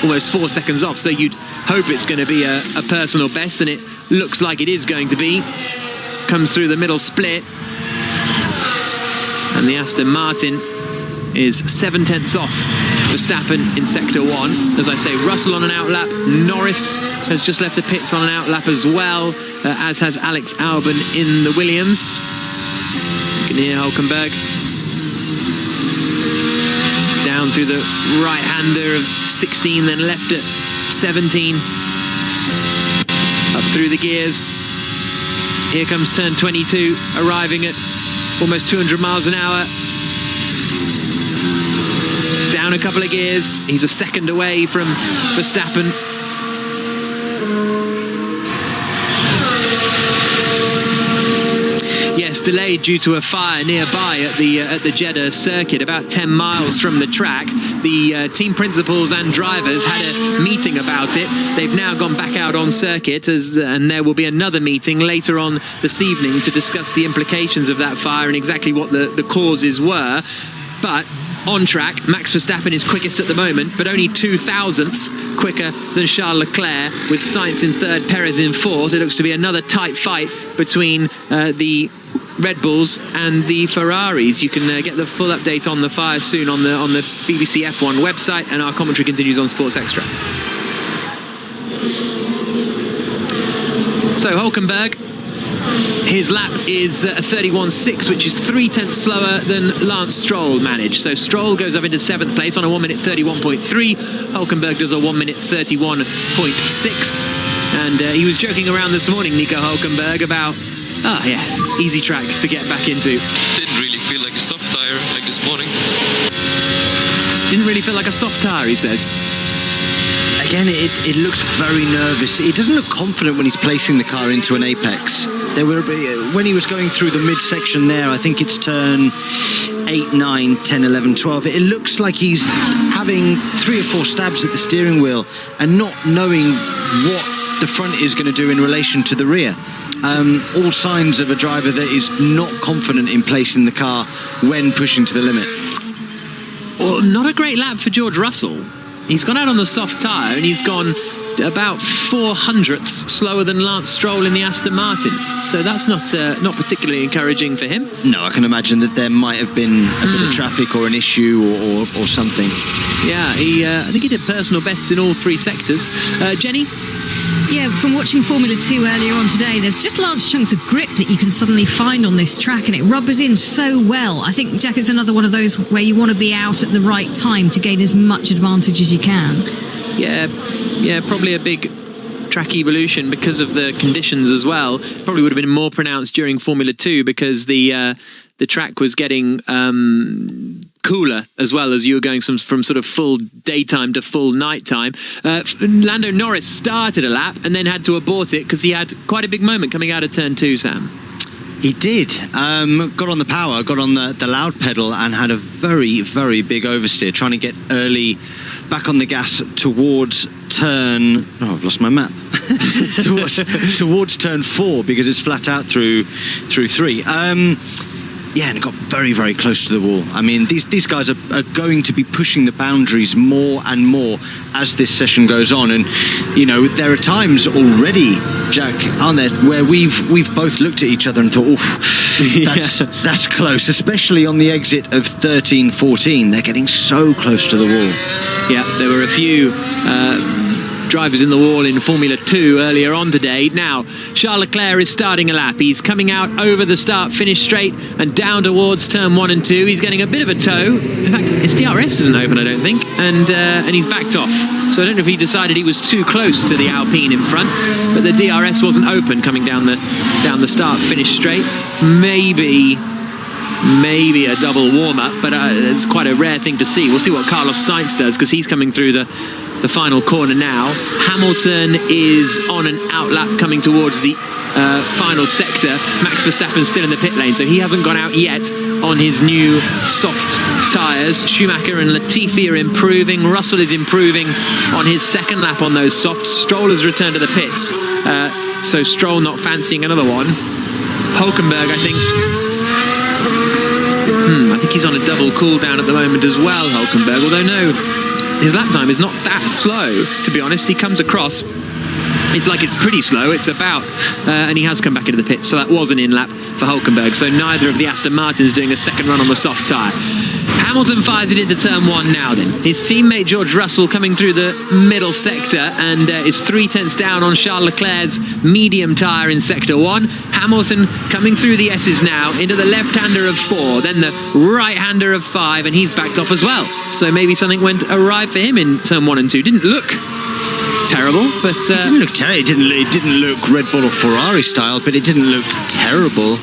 almost 4 seconds off, so you'd hope it's going to be a personal best, and it looks like it is going to be. comes through the middle split. And the Aston Martin is 7/10 off Verstappen in sector 1. As I say, Russell on an outlap. Norris has just left the pits on an outlap as well, as has Alex Albon in the Williams. You can hear Hulkenberg down through the right-hander of 16, then left at 17. Up through the gears. Here comes turn 22, arriving at almost 200 miles an hour. Down a couple of gears. He's a second away from Verstappen. Yes, delayed due to a fire nearby at the Jeddah circuit, about 10 miles from the track. The team principals and drivers had a meeting about it. They've now gone back out on circuit, and there will be another meeting later on this evening to discuss the implications of that fire and exactly what the causes were. But on track, Max Verstappen is quickest at the moment, but only 0.02 quicker than Charles Leclerc, with Sainz in third, Perez in fourth. It looks to be another tight fight between the Red Bulls and the Ferraris. You can get the full update on the fire soon on the BBC F1 website, and our commentary continues on Sports Extra. So Hulkenberg, his lap is 31.6, which is 0.3 slower than Lance Stroll managed. So Stroll goes up into 7th place on a 1 minute 31.3. Hulkenberg does a 1 minute 31.6. And he was joking around this morning, Nico Hulkenberg, about, easy track to get back into. Didn't really feel like a soft tire like this morning. Didn't really feel like a soft tire, he says. Again, it looks very nervous. He doesn't look confident when he's placing the car into an apex. There were, when he was going through the midsection there, I think it's turn 8, 9, 10, 11, 12. It looks like he's having 3 or 4 stabs at the steering wheel and not knowing what the front is going to do in relation to the rear. All signs of a driver that is not confident in placing the car when pushing to the limit. Well, not a great lap for George Russell. He's gone out on the soft tyre and he's gone about 0.04 slower than Lance Stroll in the Aston Martin. So that's not particularly encouraging for him. No, I can imagine that there might have been a bit of traffic or an issue or something. Yeah, I think he did personal bests in all 3 sectors. Jenny? Yeah, from watching Formula 2 earlier on today, there's just large chunks of grip that you can suddenly find on this track, and it rubbers in so well. I think, Jack, it's another one of those where you want to be out at the right time to gain as much advantage as you can. Yeah, probably a big track evolution because of the conditions as well. Probably would have been more pronounced during Formula 2 because the track was getting cooler as well as you were going from sort of full daytime to full nighttime. Lando Norris started a lap and then had to abort it because he had quite a big moment coming out of turn 2, Sam. He did. Got on the power, got on the loud pedal and had a very, very big oversteer, trying to get early back on the gas towards turn... Oh, I've lost my map. towards turn 4 because it's flat out through 3. Yeah, and it got very, very close to the wall. I mean, these guys are going to be pushing the boundaries more and more as this session goes on. And, you know, there are times already, Jack, aren't there, where we've both looked at each other and thought, oof, that's close, especially on the exit of 13, 14. They're getting so close to the wall. Yeah, there were a few drivers in the wall in Formula 2 earlier on today. Now, Charles Leclerc is starting a lap. He's coming out over the start-finish straight and down towards turn 1 and 2. He's getting a bit of a tow. In fact, his DRS isn't open, I don't think, and he's backed off. So I don't know if he decided he was too close to the Alpine in front, but the DRS wasn't open coming down the start-finish straight. Maybe a double warm-up, but it's quite a rare thing to see. We'll see what Carlos Sainz does because he's coming through the final corner now. Hamilton is on an outlap coming towards the final sector. Max Verstappen's still in the pit lane, so he hasn't gone out yet on his new soft tyres. Schumacher and Latifi are improving. Russell is improving on his second lap on those softs. Stroll has returned to the pits, so Stroll not fancying another one. Hulkenberg, I think he's on a double cool down at the moment as well, Hulkenberg, although no, his lap time is not that slow, to be honest. He comes across it's pretty slow. It's about, and he has come back into the pit, so that was an in-lap for Hulkenberg. So neither of the Aston Martins doing a second run on the soft tyre. Hamilton fires it into turn 1 now then. His teammate George Russell coming through the middle sector and is 3/10 down on Charles Leclerc's medium tyre in sector 1. Hamilton coming through the S's now into the left-hander of 4, then the right-hander of 5, and he's backed off as well. So maybe something went awry for him in turn 1 and 2. Didn't look terrible, but it didn't look terrible. It didn't look Red Bull or Ferrari style, but it didn't look terrible.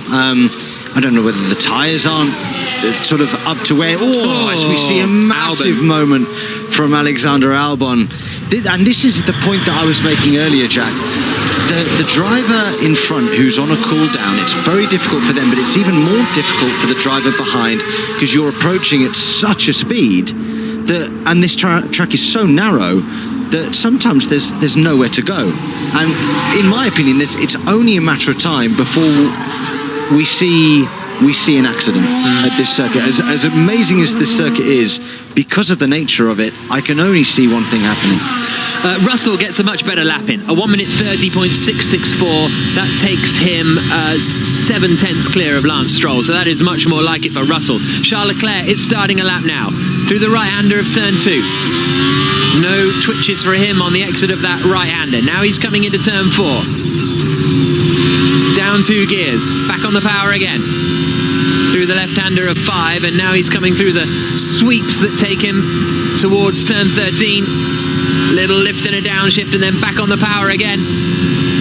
I don't know whether the tyres aren't sort of up to where. As we see a massive moment from Alexander Albon, and this is the point that I was making earlier, Jack. The driver in front who's on a cool down, it's very difficult for them, but it's even more difficult for the driver behind because you're approaching at such a speed that, and this track is so narrow that sometimes there's nowhere to go. And in my opinion, it's only a matter of time before we see an accident at this circuit. As amazing as this circuit is, because of the nature of it, I can only see one thing happening. Russell gets a much better lap in, a 1 minute 30.664. That takes him 7/10 clear of Lance Stroll, so that is much more like it for Russell. Charles Leclerc is starting a lap now through the right-hander of turn 2. No twitches for him on the exit of that right-hander. Now he's coming into turn 4. Down 2 gears, back on the power again. Through the left-hander of 5, and now he's coming through the sweeps that take him towards turn 13. Little lift and a downshift, and then back on the power again.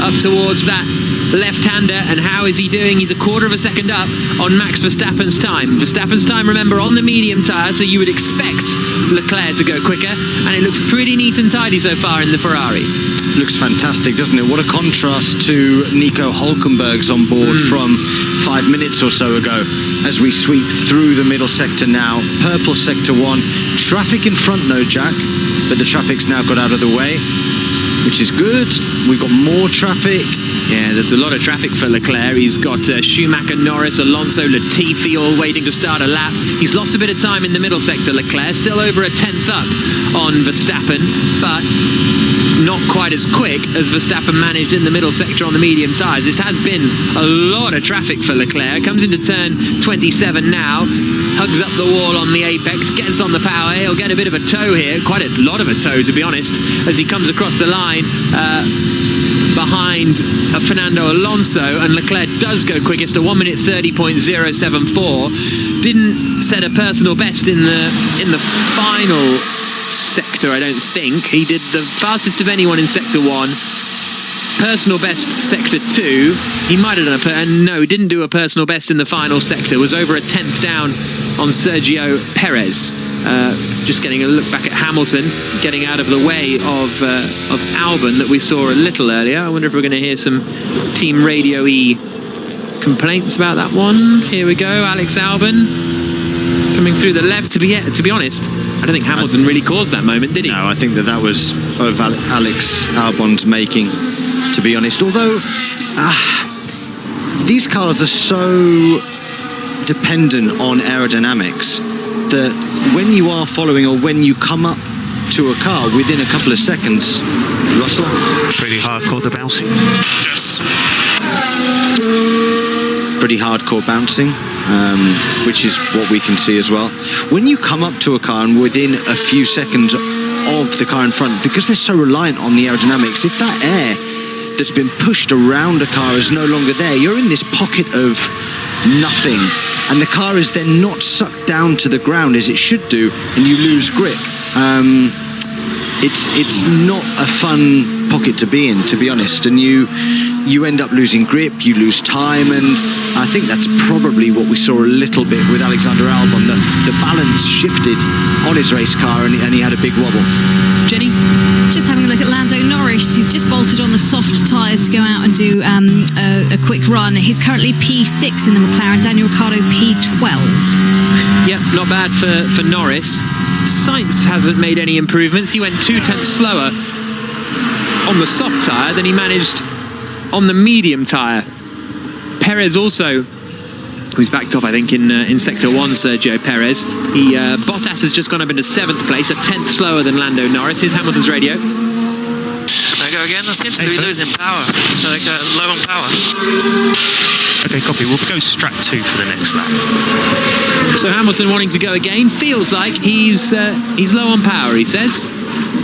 Up towards that left-hander, and how is he doing? He's a quarter of a second up on Max Verstappen's time. Verstappen's time, remember, on the medium tyre, so you would expect Leclerc to go quicker, and it looks pretty neat and tidy so far in the Ferrari. Looks fantastic, doesn't it? What a contrast to Nico Hulkenberg's on board from 5 minutes or so ago. As we sweep through the middle sector now, purple sector 1. Traffic in front though, Jack, but the traffic's now got out of the way, which is good. We've got more traffic. Yeah, there's a lot of traffic for Leclerc. He's got Schumacher, Norris, Alonso, Latifi all waiting to start a lap. He's lost a bit of time in the middle sector, Leclerc. Still over a 10th up on Verstappen, but not quite as quick as Verstappen managed in the middle sector on the medium tyres. This has been a lot of traffic for Leclerc. Comes into turn 27 now. Hugs up the wall on the apex, gets on the power. He'll get a bit of a tow here, quite a lot of a tow to be honest, as he comes across the line behind Fernando Alonso, and Leclerc does go quickest, a 1 minute 30.074. Didn't set a personal best in the final sector, I don't think. He did the fastest of anyone in sector 1. Personal best sector 2. He might have done no, he didn't do a personal best in the final sector. Was over a 10th down on Sergio Perez. Just getting a look back at Hamilton, getting out of the way of Albon that we saw a little earlier. I wonder if we're going to hear some team radio-y complaints about that one. Here we go, Alex Albon coming through the left. To be honest, I don't think Hamilton really caused that moment, did he? No, I think that was of Alex Albon's making, to be honest. Although these cars are so dependent on aerodynamics that when you are following or when you come up to a car within a couple of seconds, Russell? Pretty hardcore the bouncing. Yes. Pretty hardcore bouncing, which is what we can see as well. When you come up to a car and within a few seconds of the car in front, because they're so reliant on the aerodynamics, if that air that's been pushed around a car is no longer there, you're in this pocket of nothing, and the car is then not sucked down to the ground as it should do, and you lose grip. It's not a fun pocket to be in, to be honest, and you end up losing grip, you lose time, and I think that's probably what we saw a little bit with Alexander Albon. The balance shifted on his race car, and he had a big wobble. Jenny? Just having a look at Lando Norris. He's just bolted on the soft tyres to go out and do a quick run. He's currently P6 in the McLaren. Daniel Ricciardo P12. Yep, not bad for Norris. Sainz hasn't made any improvements. He went 2/10 slower on the soft tyre than he managed on the medium tyre. Perez also, who's backed off, I think, in Sector 1, Sergio Perez. Bottas has just gone up into 7th place, a 10th slower than Lando Norris. Here's Hamilton's radio. There you go, again. I seem to be losing power, like low on power. Okay, copy. We'll go strat 2 for the next lap. So Hamilton wanting to go again, feels like he's low on power, he says.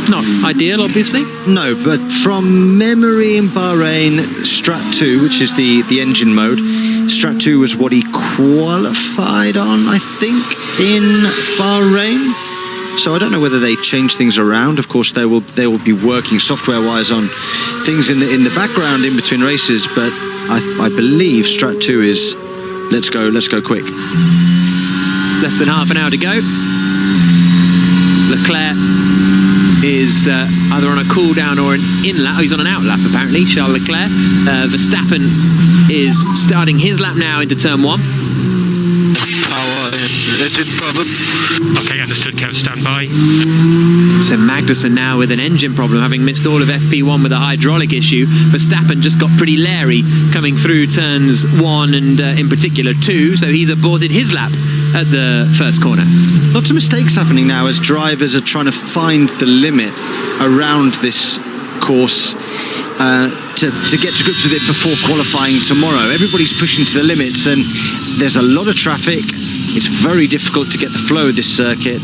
Not ideal, obviously. No, but from memory in Bahrain, Strat 2, which is the engine mode, Strat 2 was what he qualified on, I think, in Bahrain. So I don't know whether they change things around. Of course, they will be working software-wise on things in the background in between races, but I believe Strat 2 is let's go quick. Less than half an hour to go. Leclerc is either on a cool down or an in lap. Oh, he's on an out lap apparently, Charles Leclerc. Verstappen is starting his lap now into turn 1. Power engine problem. Okay, understood, Kev, stand by. So Magnussen now with an engine problem, having missed all of FP1 with a hydraulic issue. Verstappen just got pretty leery coming through turns 1 and in particular 2, so he's aborted his lap at the first corner. Lots of mistakes happening now as drivers are trying to find the limit around this course to get to grips with it before qualifying tomorrow. Everybody's pushing to the limits and there's a lot of traffic. It's very difficult to get the flow of this circuit.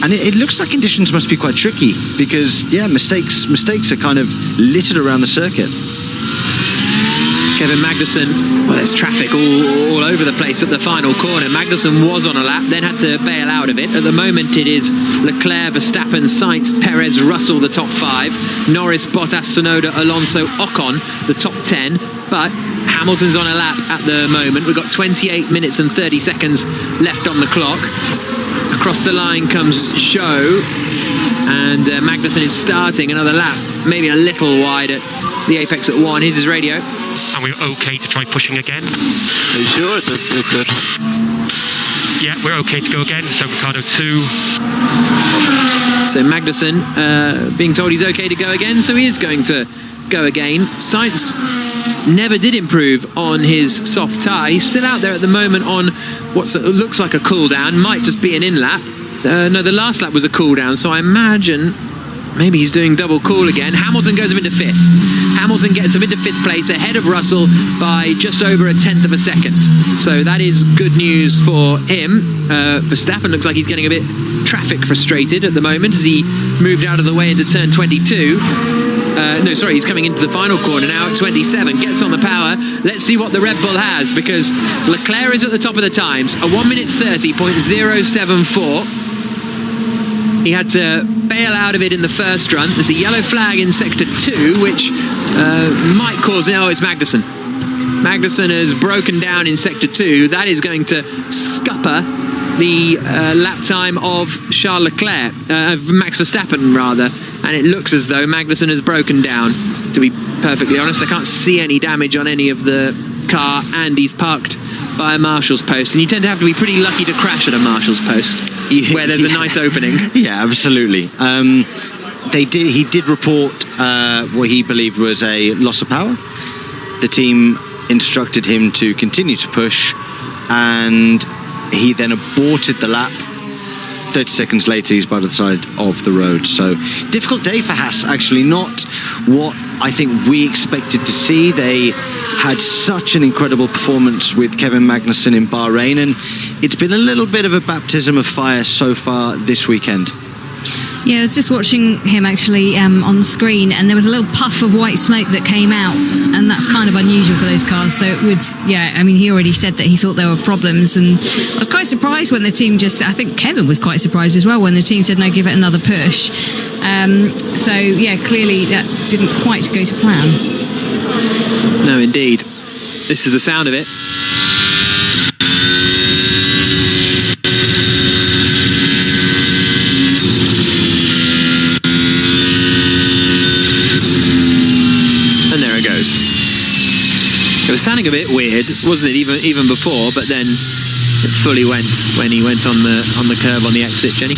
And it looks like conditions must be quite tricky because, yeah, mistakes are kind of littered around the circuit. Kevin Magnussen, well, there's traffic all over the place at the final corner. Magnussen was on a lap, then had to bail out of it. At the moment, it is Leclerc, Verstappen, Sainz, Perez, Russell, the top 5. Norris, Bottas, Tsunoda, Alonso, Ocon, the top 10. But Hamilton's on a lap at the moment. We've got 28 minutes and 30 seconds left on the clock. Across the line comes Zhou, and Magnussen is starting another lap, maybe a little wide at the apex at 1. Here's his radio. And we're okay to try pushing again? Are you sure? It doesn't look good. Yeah, we're okay to go again. So Ricardo 2. So Magnussen being told he's okay to go again, so he is going to go again. Sainz never did improve on his soft tyre. He's still out there at the moment on what looks like a cool down, might just be an in lap. No, the last lap was a cool down, so I imagine maybe he's doing double cool again. Hamilton goes up into 5th. Hamilton gets up into 5th place ahead of Russell by just over 1/10 of a second. So that is good news for him. Verstappen looks like he's getting a bit traffic frustrated at the moment as he moved out of the way into turn 22. He's coming into the final corner now at 27. Gets on the power. Let's see what the Red Bull has, because Leclerc is at the top of the times. A 1:30.074. He had to bail out of it in the first run. There's a yellow flag in sector 2, which might cause... Oh, it's Magnussen. Magnussen has broken down in sector 2. That is going to scupper the lap time of Charles Leclerc, of Max Verstappen rather, and it looks as though Magnussen has broken down. To be perfectly honest, I can't see any damage on any of the car, and he's parked by a marshal's post, and you tend to have to be pretty lucky to crash at a marshal's post where there's a nice opening. Yeah, absolutely. He did report what he believed was a loss of power. The team instructed him to continue to push, and he then aborted the lap. 30 seconds later, he's by the side of the road. So, difficult day for Haas, actually. Not what I think we expected to see. They had such an incredible performance with Kevin Magnussen in Bahrain, and it's been a little bit of a baptism of fire so far this weekend. Yeah, I was just watching him actually on the screen, and there was a little puff of white smoke that came out, and that's kind of unusual for those cars. So it would, he already said that he thought there were problems, and I was quite surprised when the team I think Kevin was quite surprised as well when the team said, no, give it another push. Clearly that didn't quite go to plan. No, indeed. This is the sound of it. It was sounding a bit weird, wasn't it, even before, but then it fully went when he went on the curve on the exit, Jenny.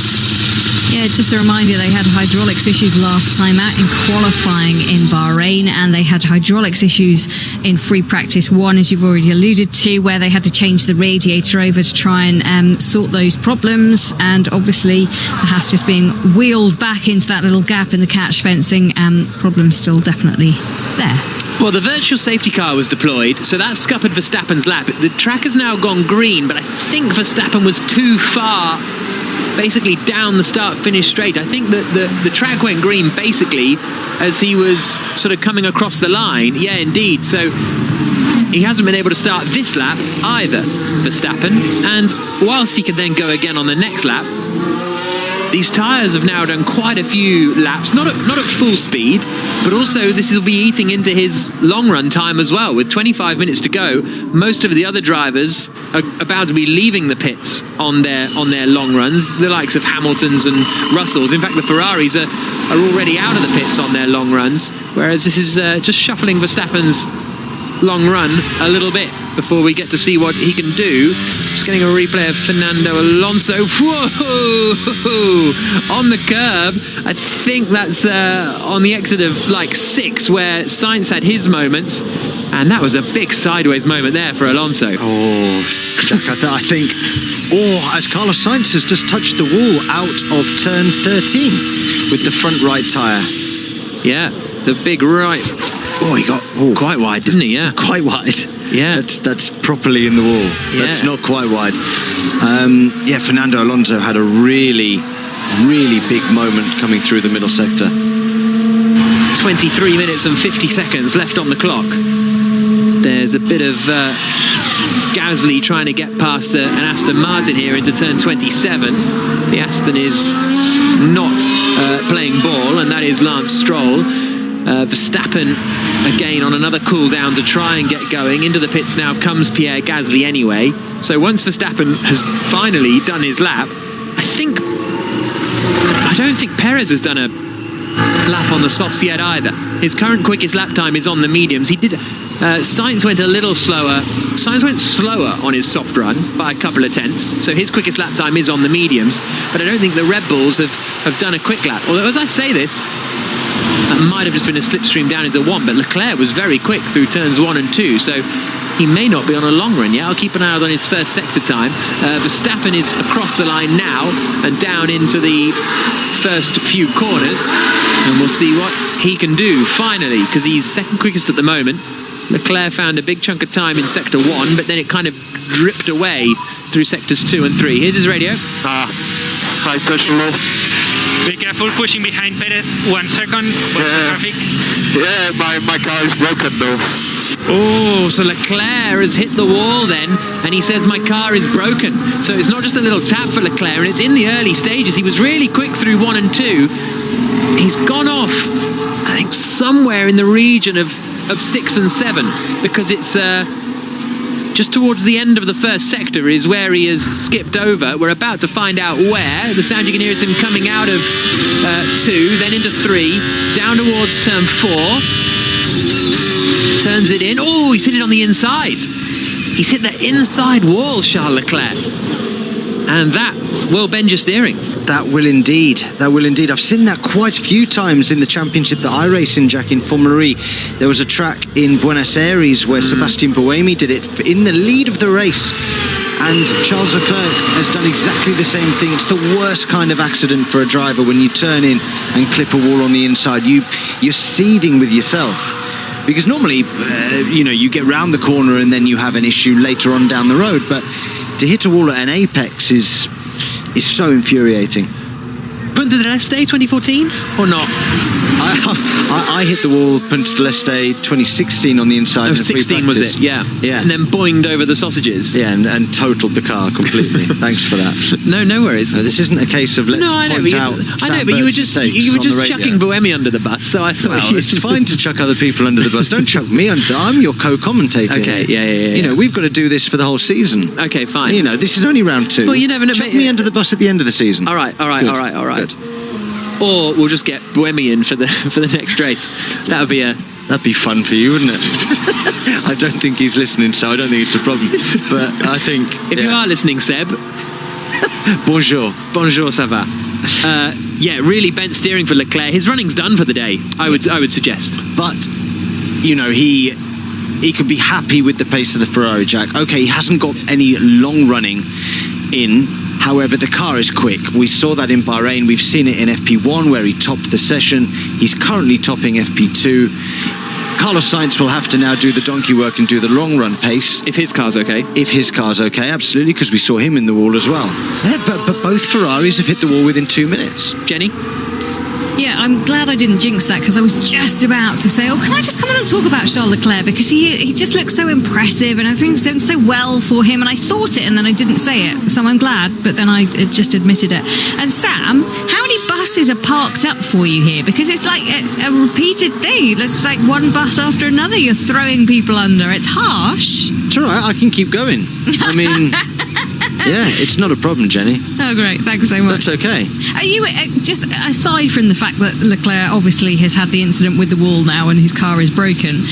Yeah, just a reminder, they had hydraulics issues last time out in qualifying in Bahrain, and they had hydraulics issues in free practice 1, as you've already alluded to, where they had to change the radiator over to try and sort those problems. And obviously, the Haas just being wheeled back into that little gap in the catch fencing, problems still definitely there. Well, the virtual safety car was deployed, so that scuppered Verstappen's lap. The track has now gone green, but I think Verstappen was too far basically down the start-finish straight. I think that the track went green basically as he was sort of coming across the line. Yeah, indeed. So he hasn't been able to start this lap either, Verstappen. And whilst he can then go again on the next lap, these tyres have now done quite a few laps, not at full speed, but also this will be eating into his long run time as well. With 25 minutes to go, most of the other drivers are about to be leaving the pits on their long runs, the likes of Hamiltons and Russells. In fact, the Ferraris are already out of the pits on their long runs, whereas this is just shuffling Verstappen's long run a little bit before we get to see what he can do. Just getting a replay of Fernando Alonso. Whoa! On the curb. I think that's on the exit of like 6 where Sainz had his moments, and that was a big sideways moment there for Alonso. Oh, Jack, I think as Carlos Sainz has just touched the wall out of turn 13 with the front right tyre. Yeah, the big right. Oh, he got quite wide, didn't he? Yeah, quite wide. Yeah, that's properly in the wall. Yeah. That's not quite wide. Fernando Alonso had a really, really big moment coming through the middle sector. 23 minutes and 50 seconds left on the clock. There's a bit of Gasly trying to get past an Aston Martin here into turn 27. The Aston is not playing ball, and that is Lance Stroll. Verstappen again on another cool down to try and get going. Into the pits now comes Pierre Gasly anyway. So once Verstappen has finally done his lap, I don't think Perez has done a lap on the softs yet either. His current quickest lap time is on the mediums. He did. Sainz went a little slower. Sainz went slower on his soft run by a couple of tenths. So his quickest lap time is on the mediums. But I don't think the Red Bulls have done a quick lap. Although as I say this, that might have just been a slipstream down into 1, but Leclerc was very quick through turns 1 and 2, so he may not be on a long run yet. I'll keep an eye out on his first sector time. Verstappen is across the line now and down into the first few corners, and we'll see what he can do finally, because he's second quickest at the moment. Leclerc found a big chunk of time in sector 1, but then it kind of dripped away through sectors 2 and 3. Here's his radio. High pressure low. Be careful pushing behind Perez. 1 second. Traffic. Yeah, my car is broken though. Oh, so Leclerc has hit the wall then, and he says my car is broken. So it's not just a little tap for Leclerc, and it's in the early stages. He was really quick through 1 and 2. He's gone off, I think, somewhere in the region of 6 and 7, because it's just towards the end of the first sector is where he has skipped over. We're about to find out where. The sound you can hear is him coming out of 2, then into 3, down towards turn 4. Turns it in. Oh, he's hit it on the inside. He's hit the inside wall, Charles Leclerc. And that will bend your steering. That will indeed. That will indeed. I've seen that quite a few times in the championship that I race in, Jack, in Formula E. There was a track in Buenos Aires where Sebastian Buemi did it in the lead of the race. And Charles Leclerc has done exactly the same thing. It's the worst kind of accident for a driver when you turn in and clip a wall on the inside. You're seething with yourself. Because normally, you get round the corner and then you have an issue later on down the road. But to hit a wall at an apex is so infuriating. Punta del Este 2014 or not? I hit the wall Punta del Este 2016 on the inside. Oh, 16 was it? Yeah. Yeah. And then boinged over the sausages. Yeah, and totaled the car completely. Thanks for that. No worries. No, this isn't a case of let's point out. I know, but you were just chucking Buemi under the bus, so I thought. Well, it's fine to chuck other people under the bus. Don't chuck me under. I'm your co-commentator. Okay. Yeah. We've got to do this for the whole season. Okay, fine. This is only round 2. Well, you never know. Chuck me under the bus at the end of the season. All right. Good. Or we'll just get Buemi in for the next race. That would be a That'd be fun for you, wouldn't it? I don't think he's listening, so I don't think it's a problem. But I think... If you are listening, Seb... Bonjour. Bonjour, ça va. Really bent steering for Leclerc. His running's done for the day, I would suggest. But, you know, he could be happy with the pace of the Ferrari, Jack. Okay, he hasn't got any long running in. However, the car is quick. We saw that in Bahrain. We've seen it in FP1 where he topped the session. He's currently topping FP2. Carlos Sainz will have to now do the donkey work and do the long run pace. If his car's okay. If his car's okay, absolutely, because we saw him in the wall as well. Yeah, but both Ferraris have hit the wall within 2 minutes. Jenny? Yeah, I'm glad I didn't jinx that, because I was just about to say, can I just come on and talk about Charles Leclerc, because he just looks so impressive and everything's going so well for him, and I thought it and then I didn't say it, so I'm glad, but then I just admitted it. And Sam, how many buses are parked up for you here? Because it's like a repeated thing. It's like one bus after another you're throwing people under. It's harsh. It's all right, I can keep going. I mean... Yeah, it's not a problem, Jenny. Oh, great. Thanks so much. That's okay. Are you, just aside from the fact that Leclerc obviously has had the incident with the wall now and his car is broken,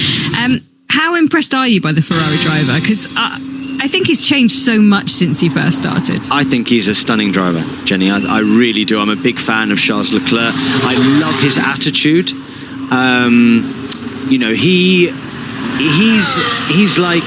how impressed are you by the Ferrari driver? Because I think he's changed so much since he first started. I think he's a stunning driver, Jenny. I really do. I'm a big fan of Charles Leclerc. I love his attitude. You know, he's like...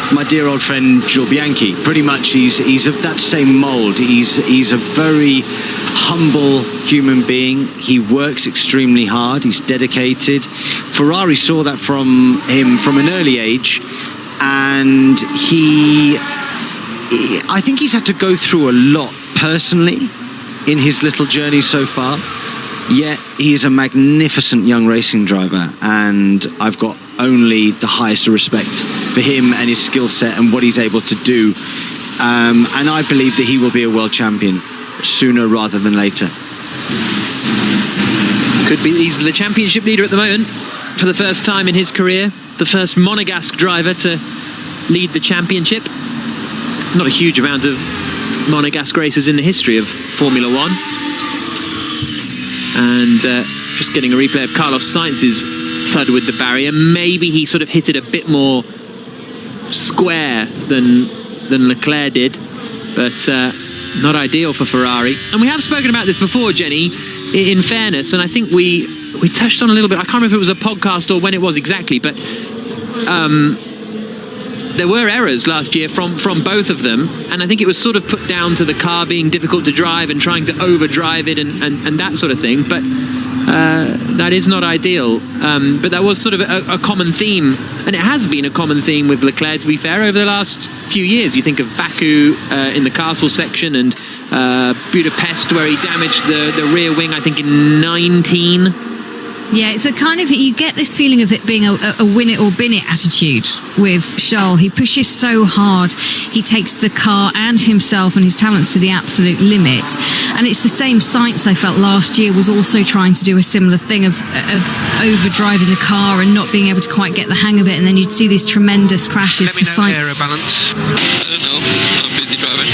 my dear old friend Joe Bianchi. Pretty much he's of that same mold. He's a very humble human being. He works extremely hard. He's dedicated. Ferrari saw that from him from an early age, and I think he's had to go through a lot personally in his little journey so far. Yet he is a magnificent young racing driver, and I've got only the highest respect for him and his skill set and what he's able to do. And I believe that he will be a world champion sooner rather than later. Could be. He's the championship leader at the moment for the first time in his career. The first Monegasque driver to lead the championship. Not a huge amount of Monegasque races in the history of Formula One. And just getting a replay of Carlos Sainz's thud with the barrier. Maybe he sort of hit it a bit more square than Leclerc did, but not ideal for Ferrari. And we have spoken about this before, Jenny, in fairness, and I think we touched on a little bit. I can't remember if it was a podcast or when it was exactly, but there were errors last year from both of them, and I think it was sort of put down to the car being difficult to drive and trying to overdrive it and that sort of thing, but that is not ideal. But that was sort of a common theme, and it has been a common theme with Leclerc, to be fair, over the last few years. You think of Baku in the castle section, and Budapest, where he damaged the rear wing, I think in 19. Yeah, it's a kind of, you get this feeling of it being a win it or bin it attitude with Charles. He pushes so hard. He takes the car and himself and his talents to the absolute limit. And it's the same Sainz, I felt, last year was also trying to do a similar thing of overdriving the car and not being able to quite get the hang of it. And then you'd see these tremendous crashes for Sainz. Aero balance. I don't know. I'm busy driving.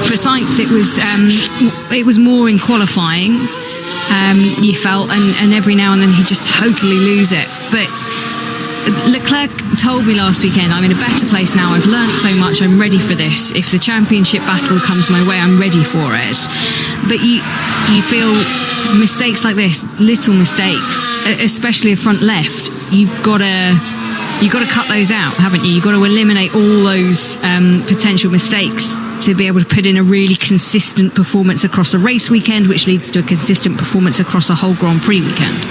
For Sainz, it was more in qualifying. You felt, and every now and then he'd just totally lose it. But Leclerc told me last weekend, I'm in a better place now, I've learned so much, I'm ready for this. If the championship battle comes my way, I'm ready for it. But you feel mistakes like this, little mistakes, especially a front left, you've got to cut those out, haven't you? You've got to eliminate all those potential mistakes to be able to put in a really consistent performance across a race weekend, which leads to a consistent performance across a whole Grand Prix weekend.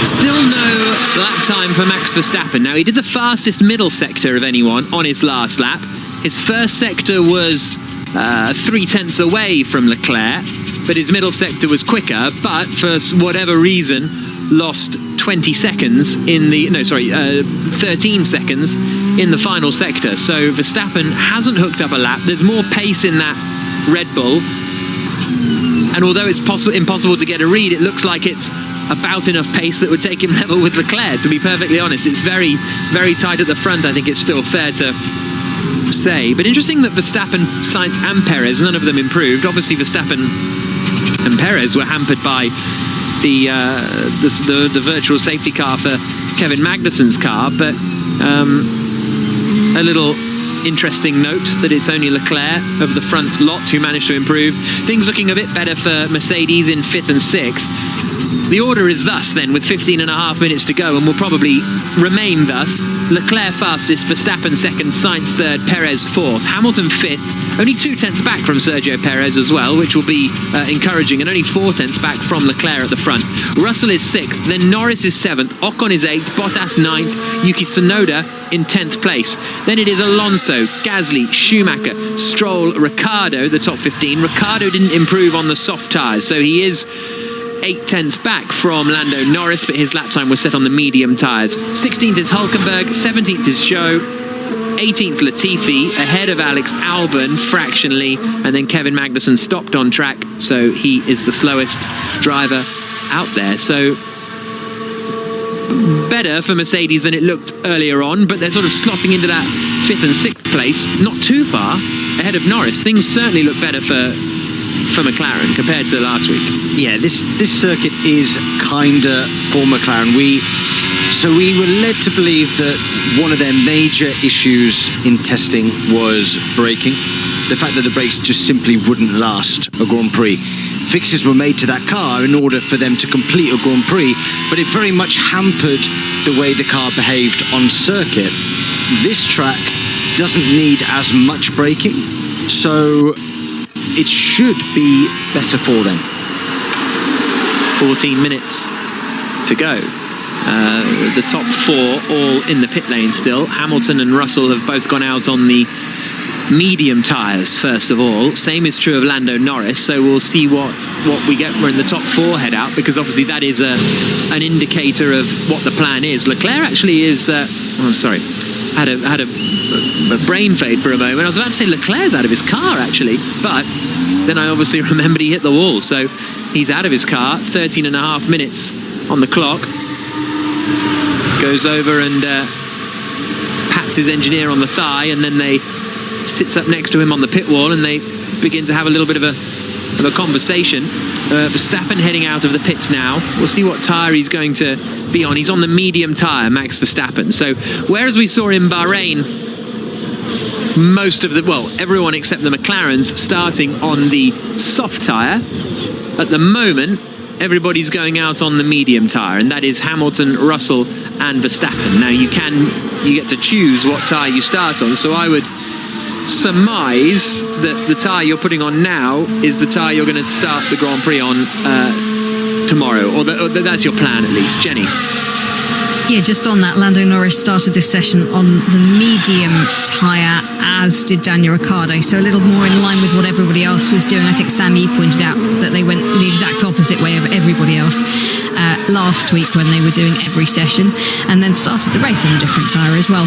Still no lap time for Max Verstappen. Now, he did the fastest middle sector of anyone on his last lap. His first sector was 0.3 away from Leclerc, but his middle sector was quicker, but for whatever reason lost 13 seconds in the final sector. So Verstappen hasn't hooked up a lap. There's more pace in that Red Bull, and although it's impossible to get a read, it looks like it's about enough pace that would take him level with Leclerc, to be perfectly honest. It's very, very tight at the front, I think it's still fair to say. But interesting that Verstappen, Sainz and Perez, none of them improved. Obviously Verstappen and Perez were hampered by the virtual safety car for Kevin Magnussen's car, but a little interesting note that it's only Leclerc of the front lot who managed to improve. Things looking a bit better for Mercedes in 5th and 6th. The order is thus then, with 15.5 minutes to go, and will probably remain thus. Leclerc fastest, Verstappen second, Sainz third, Perez fourth, Hamilton fifth, only 2 tenths back from Sergio Perez as well, which will be encouraging, and only 4 tenths back from Leclerc at the front. Russell is 6th, then Norris is 7th, Ocon is 8th, Bottas 9th, Yuki Tsunoda in 10th place. Then it is Alonso, Gasly, Schumacher, Stroll, Ricciardo, the top 15. Ricciardo didn't improve on the soft tyres, so he is 8 tenths back from Lando Norris, but his lap time was set on the medium tyres. 16th is Hülkenberg, 17th is Zhou, 18th Latifi, ahead of Alex Albon fractionally, and then Kevin Magnussen stopped on track, so he is the slowest driver out there. So better for Mercedes than it looked earlier on, but they're sort of slotting into that 5th and 6th place, not too far ahead of Norris. Things certainly look better for McLaren compared to last week. Yeah, this circuit is kinder for McLaren. We were led to believe that one of their major issues in testing was braking. The fact that the brakes just simply wouldn't last a Grand Prix. Fixes were made to that car in order for them to complete a Grand Prix, but it very much hampered the way the car behaved on circuit. This track doesn't need as much braking, so it should be better for them. 14 minutes to go. The top 4 all in the pit lane still. Hamilton and Russell have both gone out on the medium tyres first of all. Same is true of Lando Norris, so we'll see what we get when the top 4 head out, because obviously that is an indicator of what the plan is. Leclerc actually is had a brain fade for a moment. I was about to say Leclerc's out of his car actually, but then I obviously remembered he hit the wall, so he's out of his car. 13.5 minutes on the clock. Goes over and pats his engineer on the thigh, and then they sits up next to him on the pit wall, and they begin to have a little bit of a conversation. Verstappen heading out of the pits now. We'll see what tyre he's going to be on. He's on the medium tyre, Max Verstappen. So whereas we saw in Bahrain everyone except the McLarens starting on the soft tyre, at the moment everybody's going out on the medium tyre, and that is Hamilton, Russell and Verstappen. Now you get to choose what tyre you start on, so I would surmise that the tyre you're putting on now is the tyre you're going to start the Grand Prix on tomorrow, or that's your plan at least. Jenny? Yeah, just on that, Lando Norris started this session on the medium tyre, as did Daniel Ricciardo, so a little more in line with what everybody else was doing. I think Sammy pointed out that they went the exact opposite way of everybody else last week when they were doing every session, and then started the race on a different tyre as well.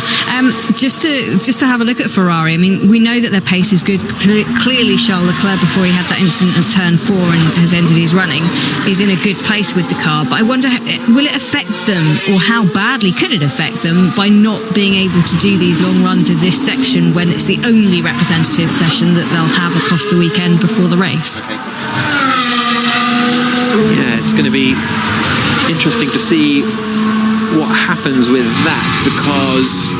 Just to have a look at Ferrari, I mean, we know that their pace is good. Clearly Charles Leclerc, before he had that incident at turn 4 and has ended his running, is in a good place with the car, but I wonder, will it affect them, or how badly could it affect them by not being able to do these long runs in this section when it's the only representative session that they'll have across the weekend before the race? Yeah, it's going to be interesting to see what happens with that, because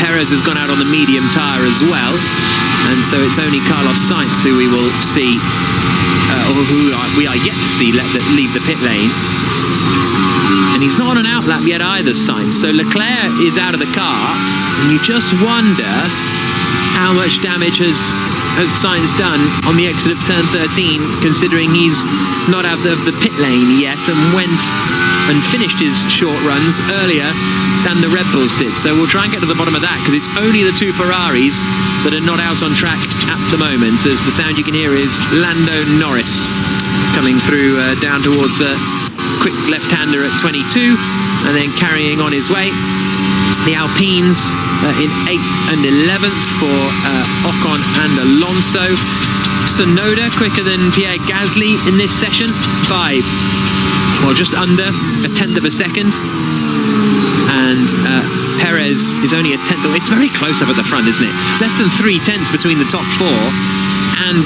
Perez has gone out on the medium tyre as well, and so it's only Carlos Sainz who we will see, or who we are yet to see leave the pit lane. And he's not on an outlap yet either, Sainz. So Leclerc is out of the car, and you just wonder how much damage has Sainz done on the exit of turn 13, considering he's not out of the pit lane yet and went and finished his short runs earlier than the Red Bulls did. So we'll try and get to the bottom of that, because it's only the 2 Ferraris that are not out on track at the moment, as the sound you can hear is Lando Norris coming through down towards the quick left-hander at 22, and then carrying on his way. The Alpines in 8th and 11th for Ocon and Alonso. Tsunoda quicker than Pierre Gasly in this session by, just under a tenth of a second. And Perez is only a tenth. It's very close up at the front, isn't it? Less than 3 tenths between the top 4. and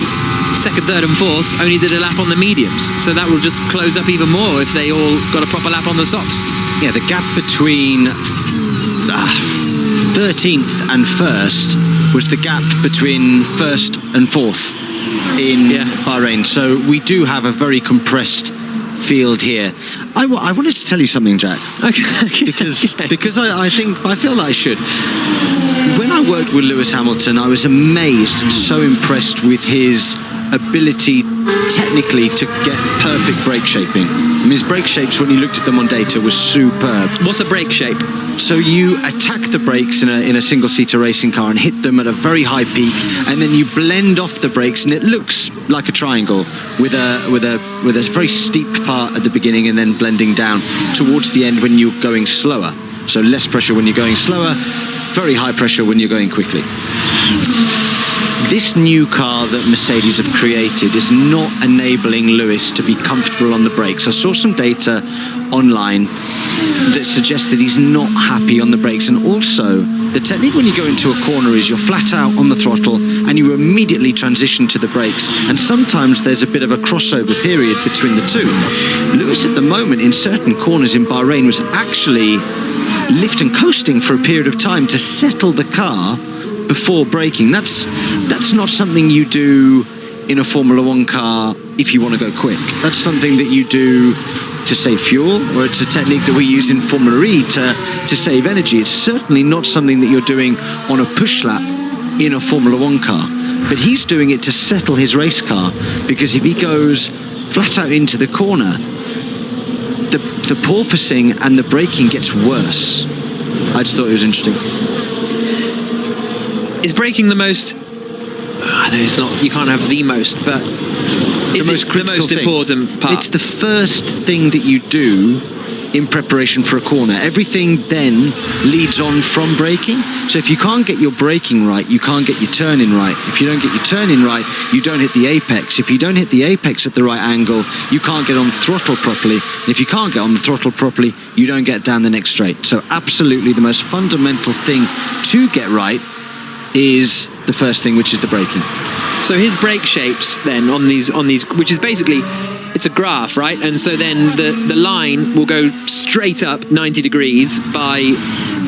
second, third and fourth only did a lap on the mediums. So that will just close up even more if they all got a proper lap on the softs. Yeah, the gap between 13th and first was the gap between first and fourth in Bahrain. So we do have a very compressed field here. I wanted to tell you something, Jack. Okay. Because I feel that I should. When I worked with Lewis Hamilton, I was amazed and so impressed with his ability technically to get perfect brake shaping. I mean, his brake shapes, when you looked at them on data, was superb. What's a brake shape? So you attack the brakes in a single-seater racing car and hit them at a very high peak, and then you blend off the brakes, and it looks like a triangle with a very steep part at the beginning and then blending down towards the end when you're going slower. So less pressure when you're going slower, very high pressure when you're going quickly. This new car that Mercedes have created is not enabling Lewis to be comfortable on the brakes. I saw some data online that suggests that he's not happy on the brakes. And also, the technique when you go into a corner is you're flat out on the throttle and you immediately transition to the brakes. And sometimes there's a bit of a crossover period between the two. Lewis at the moment in certain corners in Bahrain was actually lift and coasting for a period of time to settle the car before braking. That's not something you do in a Formula One car if you want to go quick. That's something that you do to save fuel, or it's a technique that we use in Formula E to save energy. It's certainly not something that you're doing on a push lap in a Formula One car. But he's doing it to settle his race car, because if he goes flat out into the corner, the porpoising and the braking gets worse. I just thought it was interesting. Is braking the most... I know it's not, you can't have the most, but is the most important part? It's the first thing that you do in preparation for a corner. Everything then leads on from braking. So if you can't get your braking right, you can't get your turning right. If you don't get your turning right, you don't hit the apex. If you don't hit the apex at the right angle, you can't get on the throttle properly. And if you can't get on the throttle properly, you don't get down the next straight. So absolutely the most fundamental thing to get right is the first thing, which is the braking. So his brake shapes then on these, which is basically, it's a graph, right? And so then the line will go straight up 90 degrees by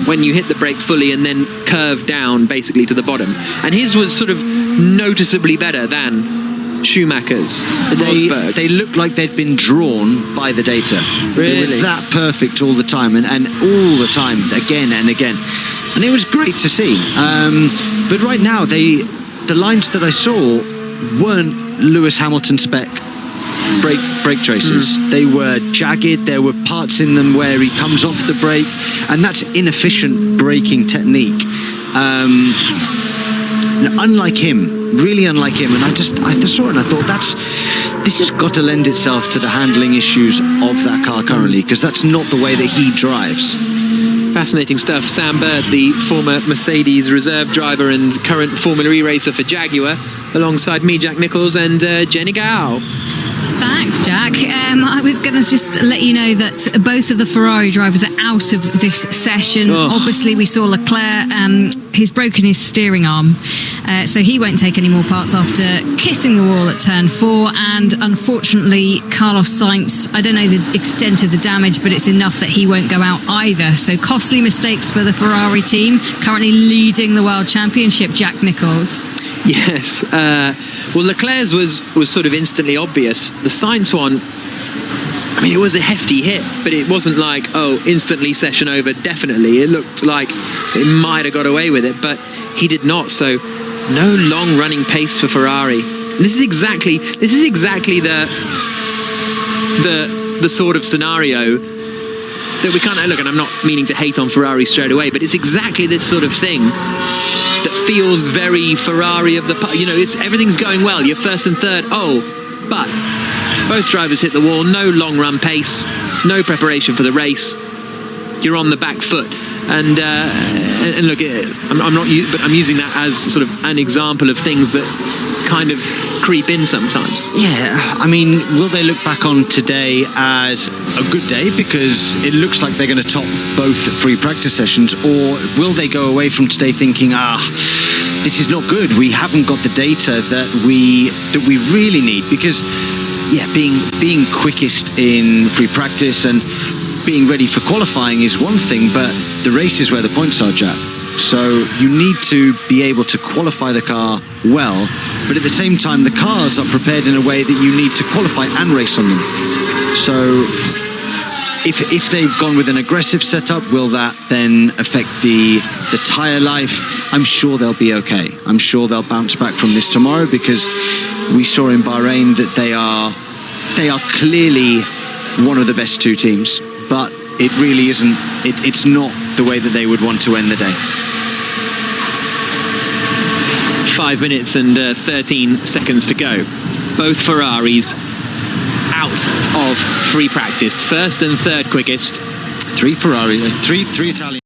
when you hit the brake fully, and then curve down basically to the bottom. And his was sort of noticeably better than Schumacher's, Rosberg's. They looked like they'd been drawn by the data. Really? They were that perfect all the time, and all the time, again and again. And it was great to see. But right now, the lines that I saw weren't Lewis Hamilton spec brake traces. They were jagged. There were parts in them where he comes off the brake, and that's inefficient braking technique. Unlike him, really unlike him. And I saw it and I thought, this has got to lend itself to the handling issues of that car currently, because that's not the way that he drives. Fascinating stuff. Sam Bird, the former Mercedes reserve driver and current Formula E racer for Jaguar, alongside me, Jack Nicholls, and Jenny Gao. Thanks, Jack. I was going to just let you know that both of the Ferrari drivers are out of this session. Obviously, we saw Leclerc, he's broken his steering arm, so he won't take any more parts after kissing the wall at turn 4. And unfortunately, Carlos Sainz, I don't know the extent of the damage, but it's enough that he won't go out either. So costly mistakes for the Ferrari team, currently leading the World Championship, Jack Nicholls. Yes. Well, Leclerc's was sort of instantly obvious. The Sainz one, I mean, it was a hefty hit, but it wasn't like, instantly session over, definitely. It looked like it might have got away with it, but he did not. So no long running pace for Ferrari. And this is exactly the sort of scenario that we can't look. And I'm not meaning to hate on Ferrari straight away, but it's exactly this sort of thing that feels very Ferrari of the, everything's going well. You're first and third. But both drivers hit the wall. No long run pace. No preparation for the race. You're on the back foot. And look, I'm using that as sort of an example of things that kind of creep in sometimes. Yeah, I mean, will they look back on today as a good day because it looks like they're going to top both free practice sessions, or will they go away from today thinking, this is not good. We haven't got the data that we really need, because being quickest in free practice and being ready for qualifying is one thing, but the race is where the points are, Jack. So you need to be able to qualify the car well, but at the same time the cars are prepared in a way that you need to qualify and race on them. So if they've gone with an aggressive setup, will that then affect the tyre life? I'm sure they'll be okay. I'm sure they'll bounce back from this tomorrow, because we saw in Bahrain that they are clearly one of the best two teams, but it really isn't. It's not the way that they would want to end the day. 5 minutes and 13 seconds to go. Both Ferraris out of free practice. First and third quickest. Three Italian.